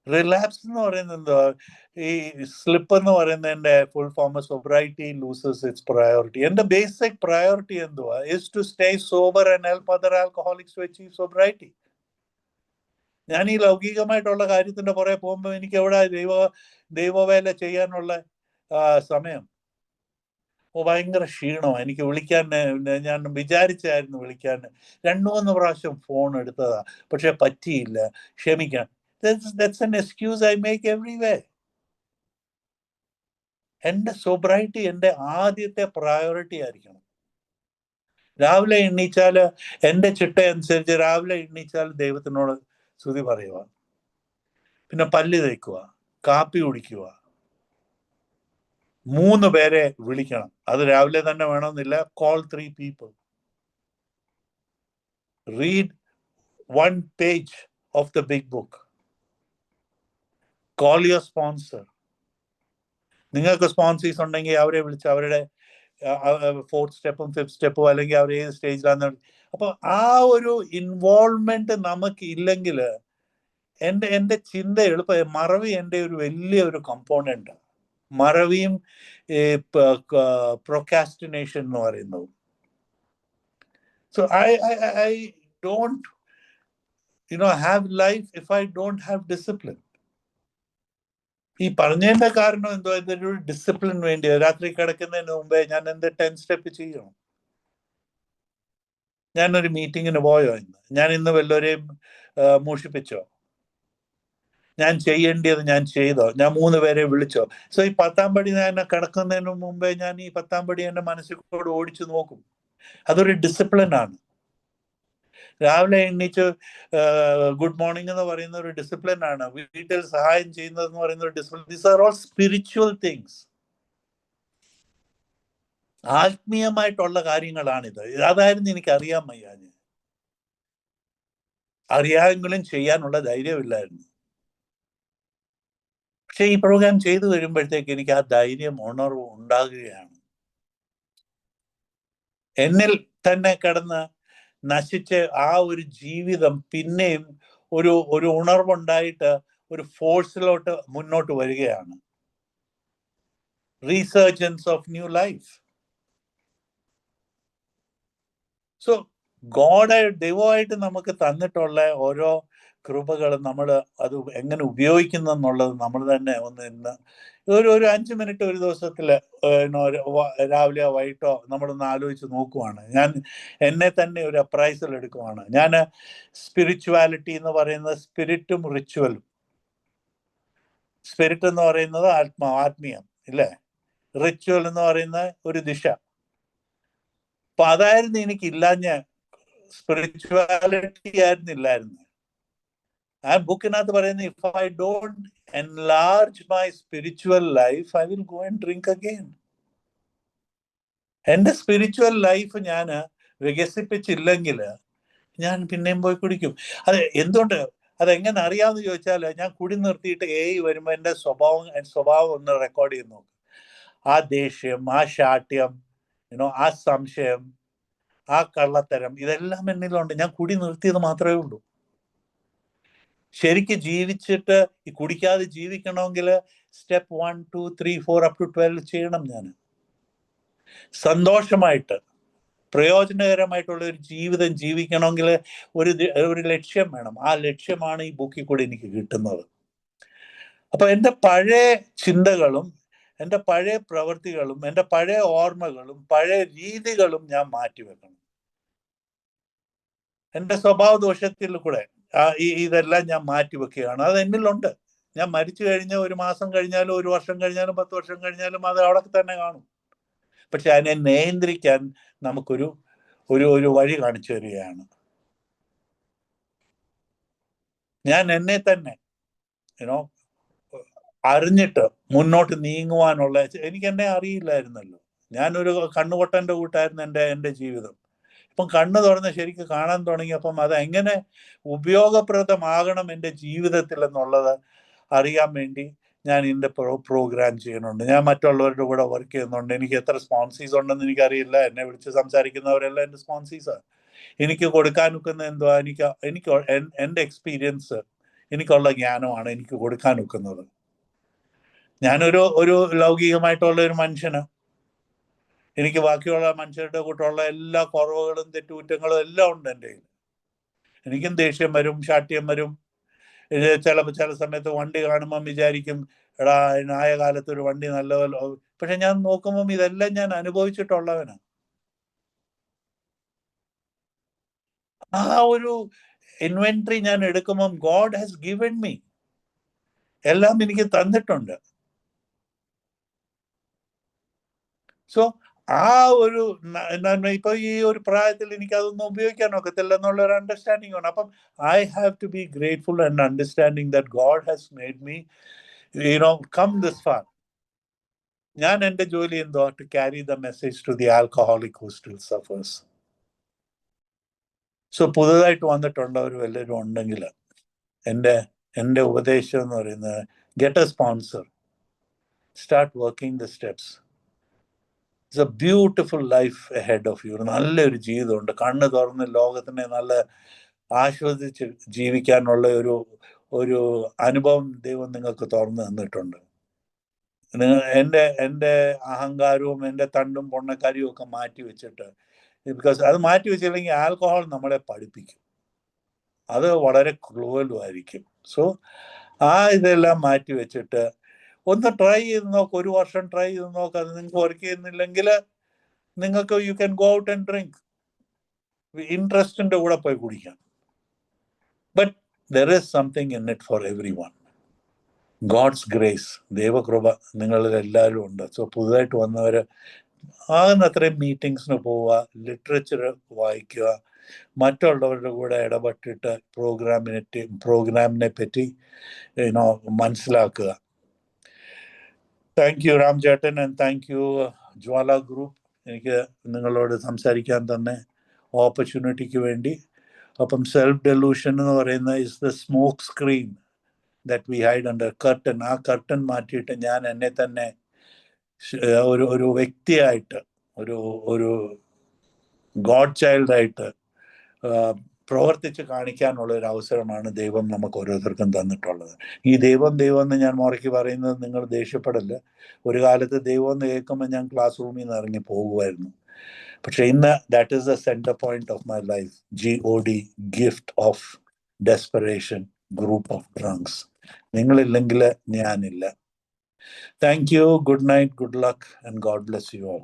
റിലാപ്സ് എന്ന് പറയുന്നത് എന്താ? ഈ സ്ലിപ്പ് എന്ന് പറയുന്നതിന്റെ full form sobriety loses its priority. എന്റെ ബേസിക് പ്രയോറിറ്റി എന്തുവാ? Is to stay sober and help other alcoholics to achieve sobriety. ഞാൻ ഈ ലൗകികമായിട്ടുള്ള കാര്യത്തിന്റെ പുറകെ പോകുമ്പോൾ എനിക്ക് എവിടെ ദൈവവേല ചെയ്യാനുള്ള സമയം? ഭയങ്കര ക്ഷീണമാണ് എനിക്ക്. ഞാൻ വിചാരിച്ചായിരുന്നു വിളിക്കാൻ, 2-3 പ്രാവശ്യം ഫോൺ എടുത്തതാ, പക്ഷെ പറ്റിയില്ല, ക്ഷമിക്കാൻ. That's an excuse I make everywhere. എൻ്റെ സോബ്രൈറ്റി എൻ്റെ ആദ്യത്തെ പ്രയോറിറ്റി ആയിരിക്കണം. രാവിലെ എണ്ണീച്ചാൽ എൻ്റെ ചിട്ട അനുസരിച്ച് രാവിലെ എണ്ണീച്ചാൽ ദൈവത്തിനോട് സ്തുതി പറയുക, പിന്നെ പല്ല് തേക്കുക, കാപ്പി കുടിക്കുക, 3 പേരെ വിളിക്കണം. അത് രാവിലെ തന്നെ വേണമെന്നില്ല. Call 3 people. Read 1 page of the big book. Call your sponsor. നിങ്ങൾക്ക് സ്പോൺസേഴ്സ് ഉണ്ടെങ്കിൽ അവരെ വിളിച്ച് അവരുടെ 4th സ്റ്റെപ്പും 5th സ്റ്റെപ്പും അല്ലെങ്കിൽ അവർ ഏത് സ്റ്റേജിലാന്ന്. അപ്പൊ ആ ഒരു ഇൻവോൾവ്മെന്റ് നമുക്ക് ഇല്ലെങ്കിൽ എൻ്റെ ചിന്ത എളുപ്പം. മറവി എൻ്റെ ഒരു വലിയ ഒരു കമ്പോണന്റ്. മറവിയും പ്രൊക്കാസ്റ്റിനേഷൻ എന്ന് പറയുന്നത്. So I don't have life if I don't have discipline. ഈ പറഞ്ഞതിന്റെ കാരണം എന്തോ, ഇതൊരു ഡിസിപ്ലിൻ വേണ്ടി. രാത്രി കിടക്കുന്നതിന് മുമ്പേ ഞാൻ എന്ത് 10 സ്റ്റെപ്പ് ചെയ്യണം. ഞാനൊരു മീറ്റിങ്ങിന് പോയോ ഇന്ന്? ഞാൻ ഇന്ന് വല്ലവരെയും മോഷിപ്പിച്ചോ? ഞാൻ ചെയ്യേണ്ടത് ഞാൻ ചെയ്തോ? ഞാൻ 3 പേരെ വിളിച്ചോ? സോ ഈ 10-ാം പടി ഞാൻ കിടക്കുന്നതിന് മുമ്പേ ഞാൻ ഈ 10-ാം പടി എൻ്റെ മനസ്സിൽ കൂടെ ഓടിച്ചു നോക്കും. അതൊരു ഡിസിപ്ലിൻ ആണ്. രാവിലെ എണ്ണീച്ച് ഗുഡ് മോർണിംഗ് എന്ന് പറയുന്ന ഒരു ഡിസിപ്ലിൻ ആണ്. വീട്ടിൽ സഹായം ചെയ്യുന്നത് എന്ന് പറയുന്ന ഒരു discipline. These are all spiritual things. ആത്മീയമായിട്ടുള്ള കാര്യങ്ങളാണിത്. അതായിരുന്നു എനിക്ക് അറിയാൻ വയ്യാഞ്ഞ്. അറിയാമെങ്കിലും ചെയ്യാനുള്ള ധൈര്യമില്ലായിരുന്നു. പക്ഷെ ഈ പ്രോഗ്രാം ചെയ്തു വരുമ്പോഴത്തേക്ക് എനിക്ക് ആ ധൈര്യം, ഉണർവ് ഉണ്ടാകുകയാണ്. എന്നിൽ തന്നെ കിടന്ന് നശിച്ച് ആ ഒരു ജീവിതം പിന്നെയും ഒരു ഉണർവുണ്ടായിട്ട് ഒരു ഫോഴ്സിലോട്ട് മുന്നോട്ട് വരികയാണ്. റീസർജൻസ് ഓഫ് ന്യൂ ലൈഫ്. സോ ദൈവമായിട്ട് നമുക്ക് തന്നിട്ടുള്ള ഓരോ കൃപകൾ നമ്മൾ അത് എങ്ങനെ ഉപയോഗിക്കുന്നു എന്നുള്ളത് നമ്മൾ തന്നെ ഒന്ന് ഇന്ന് ഒരു 5 മിനിറ്റ് ഒരു ദിവസത്തിൽ രാവിലെയോ വൈകിട്ടോ നമ്മളൊന്ന് ആലോചിച്ച് നോക്കുവാണ്. ഞാൻ എന്നെ തന്നെ ഒരു അപ്രൈസൽ എടുക്കുവാണ്. ഞാൻ സ്പിരിച്വാലിറ്റി എന്ന് പറയുന്നത് സ്പിരിറ്റും റിച്വലും. സ്പിരിറ്റ് എന്ന് പറയുന്നത് ആത്മീയം ഇല്ലേ? റിച്വൽ എന്ന് പറയുന്ന ഒരു ദിശ. അപ്പൊ അതായിരുന്നു എനിക്കില്ലാഞ്ഞ, സ്പിരിച്വാലിറ്റി ആയിരുന്നില്ലായിരുന്നു. ആ ബുക്കിനകത്ത് പറയുന്നത്, if I don't enlarge my spiritual life, I will go and drink again. എന്റെ സ്പിരിച്വൽ ലൈഫ് ഞാൻ വികസിപ്പിച്ചില്ലെങ്കിൽ ഞാൻ പിന്നെയും പോയി കുടിക്കും. അത് എന്തുകൊണ്ട്, അതെങ്ങനെ അറിയാമെന്ന് ചോദിച്ചാൽ, ഞാൻ കുടി നിർത്തിയിട്ട് വരുമ്പോൾ എൻ്റെ സ്വഭാവം ഒന്ന് റെക്കോർഡ് ചെയ്ത് നോക്കും. ആ ദേഷ്യം, ആ ശാഠ്യം, ആ സംശയം, ആ കള്ളത്തരം, ഇതെല്ലാം എന്നിലുണ്ട്. ഞാൻ കുടി നിർത്തിയത് മാത്രമേ ഉള്ളൂ. ശരിക്ക് ജീവിച്ചിട്ട് ഈ കുടിക്കാതെ ജീവിക്കണമെങ്കിൽ സ്റ്റെപ്പ് 1, 2, 3, 4 up to 12 ചെയ്യണം. ഞാൻ സന്തോഷമായിട്ട് പ്രയോജനകരമായിട്ടുള്ള ഒരു ജീവിതം ജീവിക്കണമെങ്കിൽ ഒരു ലക്ഷ്യം വേണം. ആ ലക്ഷ്യമാണ് ഈ ബുക്കിൽ കൂടി എനിക്ക് കിട്ടുന്നത്. അപ്പൊ എൻ്റെ പഴയ ചിന്തകളും എൻ്റെ പഴയ പ്രവൃത്തികളും എൻ്റെ പഴയ ഓർമ്മകളും പഴയ രീതികളും ഞാൻ മാറ്റിവെക്കണം. എൻ്റെ സ്വഭാവ ദോഷത്തിൽ കൂടെ ഇതെല്ലാം ഞാൻ മാറ്റിവെക്കുകയാണ്. അത് എന്നിലുണ്ട്. ഞാൻ മരിച്ചു കഴിഞ്ഞ 1 മാസം കഴിഞ്ഞാലും 1 വർഷം കഴിഞ്ഞാലും 10 വർഷം കഴിഞ്ഞാലും അത് അവിടെ തന്നെ കാണും. പക്ഷെ അതിനെ നിയന്ത്രിക്കാൻ നമുക്കൊരു ഒരു വഴി കാണിച്ചു തരികയാണ്. ഞാൻ എന്നെ തന്നെ അറിഞ്ഞിട്ട് മുന്നോട്ട് നീങ്ങുവാനുള്ള, എനിക്ക് എന്നെ അറിയില്ലായിരുന്നല്ലോ. ഞാനൊരു കണ്ണുപൊട്ടൻ്റെ കൂട്ടായിരുന്നു എൻ്റെ ജീവിതം. ഇപ്പം കണ്ണ് തുറന്ന് ശരിക്കും കാണാൻ തുടങ്ങിയപ്പം അത് എങ്ങനെ ഉപയോഗപ്രദമാകണം എൻ്റെ ജീവിതത്തിൽ എന്നുള്ളത് അറിയാൻ വേണ്ടി ഞാൻ ഇതിൻ്റെ പ്രോഗ്രാം ചെയ്യുന്നുണ്ട്. ഞാൻ മറ്റുള്ളവരുടെ കൂടെ വർക്ക് ചെയ്യുന്നുണ്ട്. എനിക്ക് എത്ര സ്പോൺസീസ് ഉണ്ടെന്ന് എനിക്കറിയില്ല. എന്നെ വിളിച്ച് സംസാരിക്കുന്നവരെല്ലാം എൻ്റെ സ്പോൺസീസാണ്. എനിക്ക് കൊടുക്കാൻ ഒക്കുന്ന എന്തുവാ, എനിക്ക് എൻ്റെ എക്സ്പീരിയൻസ്, എനിക്കുള്ള ജ്ഞാനമാണ് എനിക്ക് കൊടുക്കാൻ ഒക്കുന്നത്. ഞാനൊരു ലൗകികമായിട്ടുള്ള ഒരു മനുഷ്യന്, എനിക്ക് ബാക്കിയുള്ള മനുഷ്യരുടെ കൂട്ടുള്ള എല്ലാ കുറവുകളും തെറ്റുകുറ്റങ്ങളും എല്ലാം ഉണ്ട് എൻ്റെ കയ്യിൽ. എനിക്കും ദേഷ്യം വരും, ശാഠ്യം വരും. ചില സമയത്ത് വണ്ടി കാണുമ്പം വിചാരിക്കും, എടാ ആയ കാലത്ത് ഒരു വണ്ടി നല്ലതല്ലോ. പക്ഷെ ഞാൻ നോക്കുമ്പം ഇതെല്ലാം ഞാൻ അനുഭവിച്ചിട്ടുള്ളവനാണ്. ആ ഒരു ഇൻവെന്ററി ഞാൻ എടുക്കുമ്പം ഗോഡ് ഹാസ് ഗിവൻ മീ, എല്ലാം എനിക്ക് തന്നിട്ടുണ്ട്. സോ ആ ഒരു ഇപ്പൊ ഈ ഒരു പ്രായത്തിൽ എനിക്ക് അതൊന്നും ഉപയോഗിക്കാൻ ഒക്കത്തില്ല എന്നുള്ള ഒരു അണ്ടർസ്റ്റാൻഡിങ് ആണ്. അപ്പം I have to be grateful and understanding that God has made me come this far. ഞാൻ എൻ്റെ ജോലി എന്തോ, to carry the message to the alcoholic who still suffers. So പുതുതായിട്ട് വന്നിട്ടുള്ളവർ വല്ലവരും ഉണ്ടെങ്കിൽ എൻ്റെ ഉപദേശം എന്ന് പറയുന്നത്, get a sponsor, start working the steps. It's a beautiful life ahead of you. നല്ലൊരു ജീവിതമുണ്ട്. കണ്ണ് തുറന്ന് ലോകത്തിനെ നല്ല ആസ്വദിച്ച് ജീവിക്കാനുള്ള ഒരു അനുഭവം ദൈവം നിങ്ങൾക്ക് തുറന്നു തന്നിട്ടുണ്ട്. എൻ്റെ അഹങ്കാരവും എൻ്റെ തണ്ടും പൊണ്ണക്കാരിയും ഒക്കെ മാറ്റി വെച്ചിട്ട്, ബിക്കോസ് അത് മാറ്റി വെച്ചില്ലെങ്കിൽ ആൽക്കഹോൾ നമ്മളെ പഠിപ്പിക്കും. അത് വളരെ ക്രൂവലും ആയിരിക്കും. സോ ഇതെല്ലാം മാറ്റി വെച്ചിട്ട് ഒന്ന് ട്രൈ ചെയ്ത് നോക്ക്. 1 വർഷം ട്രൈ ചെയ്ത് നോക്ക്. അത് നിങ്ങൾക്ക് വർക്ക് ചെയ്യുന്നില്ലെങ്കിൽ നിങ്ങൾക്ക് you can go out and drink. ഇൻട്രസ്റ്റിന്റെ കൂടെ പോയി കുടിക്കാം. But there is something in it for everyone. God's grace, ദൈവകൃപ നിങ്ങളിൽ എല്ലാവരും ഉണ്ട്. സോ പുതുതായിട്ട് വന്നവർ ആകുന്ന അത്രയും മീറ്റിങ്സിന് പോവുക, ലിറ്ററേച്ചർ വായിക്കുക, മറ്റുള്ളവരുടെ കൂടെ ഇടപെട്ടിട്ട് പ്രോഗ്രാമിനെ പറ്റി മനസ്സിലാക്കുക. താങ്ക് യു രാം ചേട്ടൻ, and thank you Jwala group, എനിക്ക് നിങ്ങളോട് സംസാരിക്കാൻ തന്നെ ഓപ്പർച്യൂണിറ്റിക്ക് വേണ്ടി. അപ്പം സെൽഫ് ഡെലൂഷൻ എന്ന് പറയുന്ന is the smoke screen that we hide under curtain. ആ കർട്ടൻ മാറ്റിയിട്ട് ഞാൻ എന്നെ തന്നെ ഒരു വ്യക്തിയായിട്ട്, ഒരു ഗോഡ് ചൈൽഡായിട്ട് പ്രവർത്തിച്ച് കാണിക്കാനുള്ള ഒരു അവസരമാണ് ദൈവം നമുക്ക് ഓരോരുത്തർക്കും തന്നിട്ടുള്ളത്. ഈ ദൈവം എന്ന് ഞാൻ മുറയ്ക്ക് പറയുന്നത് നിങ്ങൾ ദേഷ്യപ്പെടല്ല. ഒരു കാലത്ത് ദൈവം എന്ന് കേൾക്കുമ്പോൾ ഞാൻ ക്ലാസ് റൂമിൽ നിന്ന് ഇറങ്ങി പോകുമായിരുന്നു. പക്ഷെ ഇന്ന് that is the centre point of my life. GOD, gift of desperation. Group of drunks. നിങ്ങളില്ലെങ്കിൽ ഞാനില്ല. Thank you. Good night, good luck and God bless you all.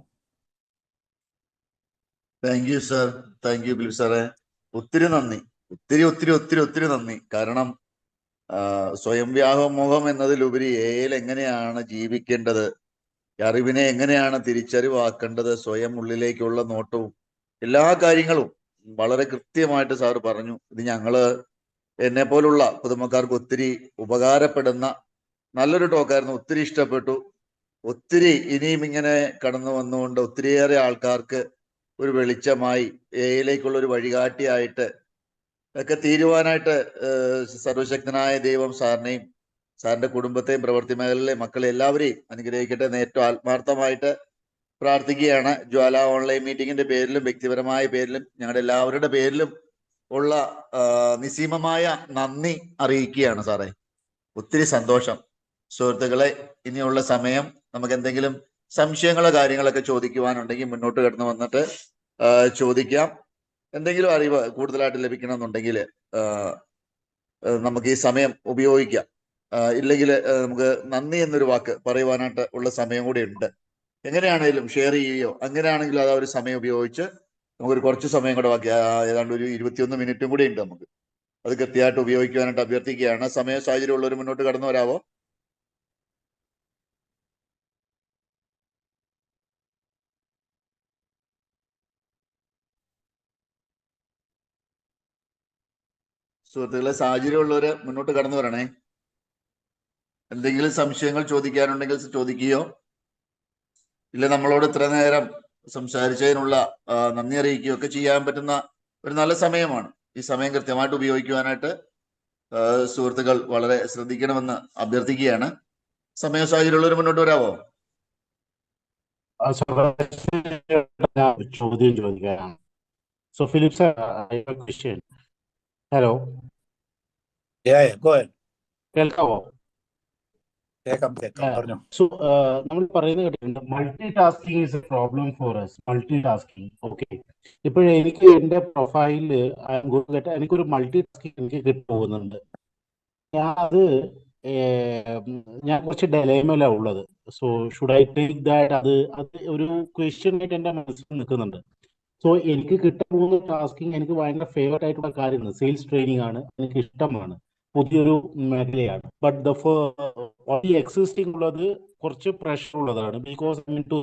Thank you sir. Thank you Philip സാറേ. ഒത്തിരി നന്ദി. ഒത്തിരി ഒത്തിരി ഒത്തിരി ഒത്തിരി നന്ദി. കാരണം സ്വയം വ്യാമോഹം എന്നതിലുപരി എയിൽ എങ്ങനെയാണ് ജീവിക്കേണ്ടത്, അറിവിനെ എങ്ങനെയാണ് തിരിച്ചറിവാക്കേണ്ടത്, സ്വയം ഉള്ളിലേക്കുള്ള നോട്ടവും എല്ലാ കാര്യങ്ങളും വളരെ കൃത്യമായിട്ട് സാറ് പറഞ്ഞു. ഇത് ഞങ്ങള് എന്നെ പോലുള്ള പുതുമക്കാർക്ക് ഒത്തിരി ഉപകാരപ്പെടുന്ന നല്ലൊരു ടോക്കായിരുന്നു. ഒത്തിരി ഇഷ്ടപ്പെട്ടു. ഒത്തിരി ഇനിയും ഇങ്ങനെ കടന്നു വന്നുകൊണ്ട് ഒത്തിരിയേറെ ആൾക്കാർക്ക് ഒരു വെളിച്ചമായി എയിലേക്കുള്ള ഒരു വഴികാട്ടിയായിട്ട് ഒക്കെ തീരുവാനായിട്ട് സർവശക്തനായ ദൈവം സാറിനെയും സാറിന്റെ കുടുംബത്തെയും പ്രവൃത്തി മേഖലയിലെ മക്കളെ എല്ലാവരെയും അനുഗ്രഹിക്കട്ടെ എന്ന് ഏറ്റവും ആത്മാർത്ഥമായിട്ട് പ്രാർത്ഥിക്കുകയാണ്. ജ്വാല ഓൺലൈൻ മീറ്റിംഗിന്റെ പേരിലും വ്യക്തിപരമായ പേരിലും ഞങ്ങളുടെ എല്ലാവരുടെ പേരിലും ഉള്ള നിസ്സീമമായ നന്ദി അറിയിക്കുകയാണ് സാറേ. ഒത്തിരി സന്തോഷം. സുഹൃത്തുക്കളെ, ഇനിയുള്ള സമയം നമുക്ക് എന്തെങ്കിലും സംശയങ്ങളോ കാര്യങ്ങളൊക്കെ ചോദിക്കുവാനുണ്ടെങ്കിൽ മുന്നോട്ട് കടന്നു വന്നിട്ട് ചോദിക്കാം. എന്തെങ്കിലും അറിവ് കൂടുതലായിട്ട് ലഭിക്കണമെന്നുണ്ടെങ്കിൽ നമുക്ക് ഈ സമയം ഉപയോഗിക്കാം. ഇല്ലെങ്കിൽ നമുക്ക് നന്ദി എന്നൊരു വാക്ക് പറയുവാനായിട്ട് ഉള്ള സമയം കൂടി ഉണ്ട്. എങ്ങനെയാണെങ്കിലും ഷെയർ ചെയ്യുകയോ അങ്ങനെയാണെങ്കിലും അത് ഒരു സമയം ഉപയോഗിച്ച് നമുക്കൊരു കുറച്ച് സമയം കൂടെ ബാക്കി, ഏതാണ്ട് ഒരു 21 മിനിറ്റും കൂടി ഉണ്ട്. നമുക്ക് അത് കൃത്യമായിട്ട് ഉപയോഗിക്കുവാനായിട്ട് അഭ്യർത്ഥിക്കുകയാണ്. സമയ സാഹചര്യം ഉള്ളവർ മുന്നോട്ട് കടന്നു വരാവോ? സുഹൃത്തുക്കളെ, സാഹചര്യമുള്ളവര് മുന്നോട്ട് കടന്നു വരണേ. എന്തെങ്കിലും സംശയങ്ങൾ ചോദിക്കാനുണ്ടെങ്കിൽ ചോദിക്കുകയോ, ഇല്ല നമ്മളോട് ഇത്ര നേരം സംസാരിച്ചതിനുള്ള നന്ദി അറിയിക്കുകയോ ഒക്കെ ചെയ്യാൻ പറ്റുന്ന ഒരു നല്ല സമയമാണ്. ഈ സമയം കൃത്യമായിട്ട് ഉപയോഗിക്കുവാനായിട്ട് സുഹൃത്തുക്കൾ വളരെ ശ്രദ്ധിക്കണമെന്ന് അഭ്യർത്ഥിക്കുകയാണ്. സമയ സാഹചര്യമുള്ളവർ മുന്നോട്ട് വരാവോ? ചോദ്യം ചോദിക്കാനാണ്. So Philip sir, I have a question. Hello, കേൾക്കാവോ? സോ നമ്മൾ പറയുന്നത് കേട്ടിട്ടുണ്ട്, multitasking is a problem for us. Multitasking. Okay, ഇപ്പോഴേ എനിക്ക് എൻ്റെ പ്രൊഫൈലിൽ എനിക്കൊരു മൾട്ടി ടാസ്കിങ് എനിക്ക് കിട്ടുന്നുണ്ട്. ഞാൻ കുറച്ച് ഡയലേമയിലാണ് ഉള്ളത്. So should I take that? അത് ഒരു ക്വസ്റ്റ്യൻ ആയിട്ട് എൻ്റെ മനസ്സിൽ നിൽക്കുന്നുണ്ട്. സോ എനിക്ക് കിട്ടാൻ പോകുന്ന ടാസ്കിങ് എനിക്ക് ഭയങ്കര ഫേവറേറ്റ് ആയിട്ടുള്ള കാര്യമാണ്. സെയിൽസ് ട്രെയിനിങ് ആണ്, എനിക്ക് ഇഷ്ടമാണ്, പുതിയൊരു മേഖലയാണ്. ബട്ട് എക്സിസ്റ്റിംഗ് ഉള്ളത് കുറച്ച് പ്രഷർ ഉള്ളതാണ്. Because I mean to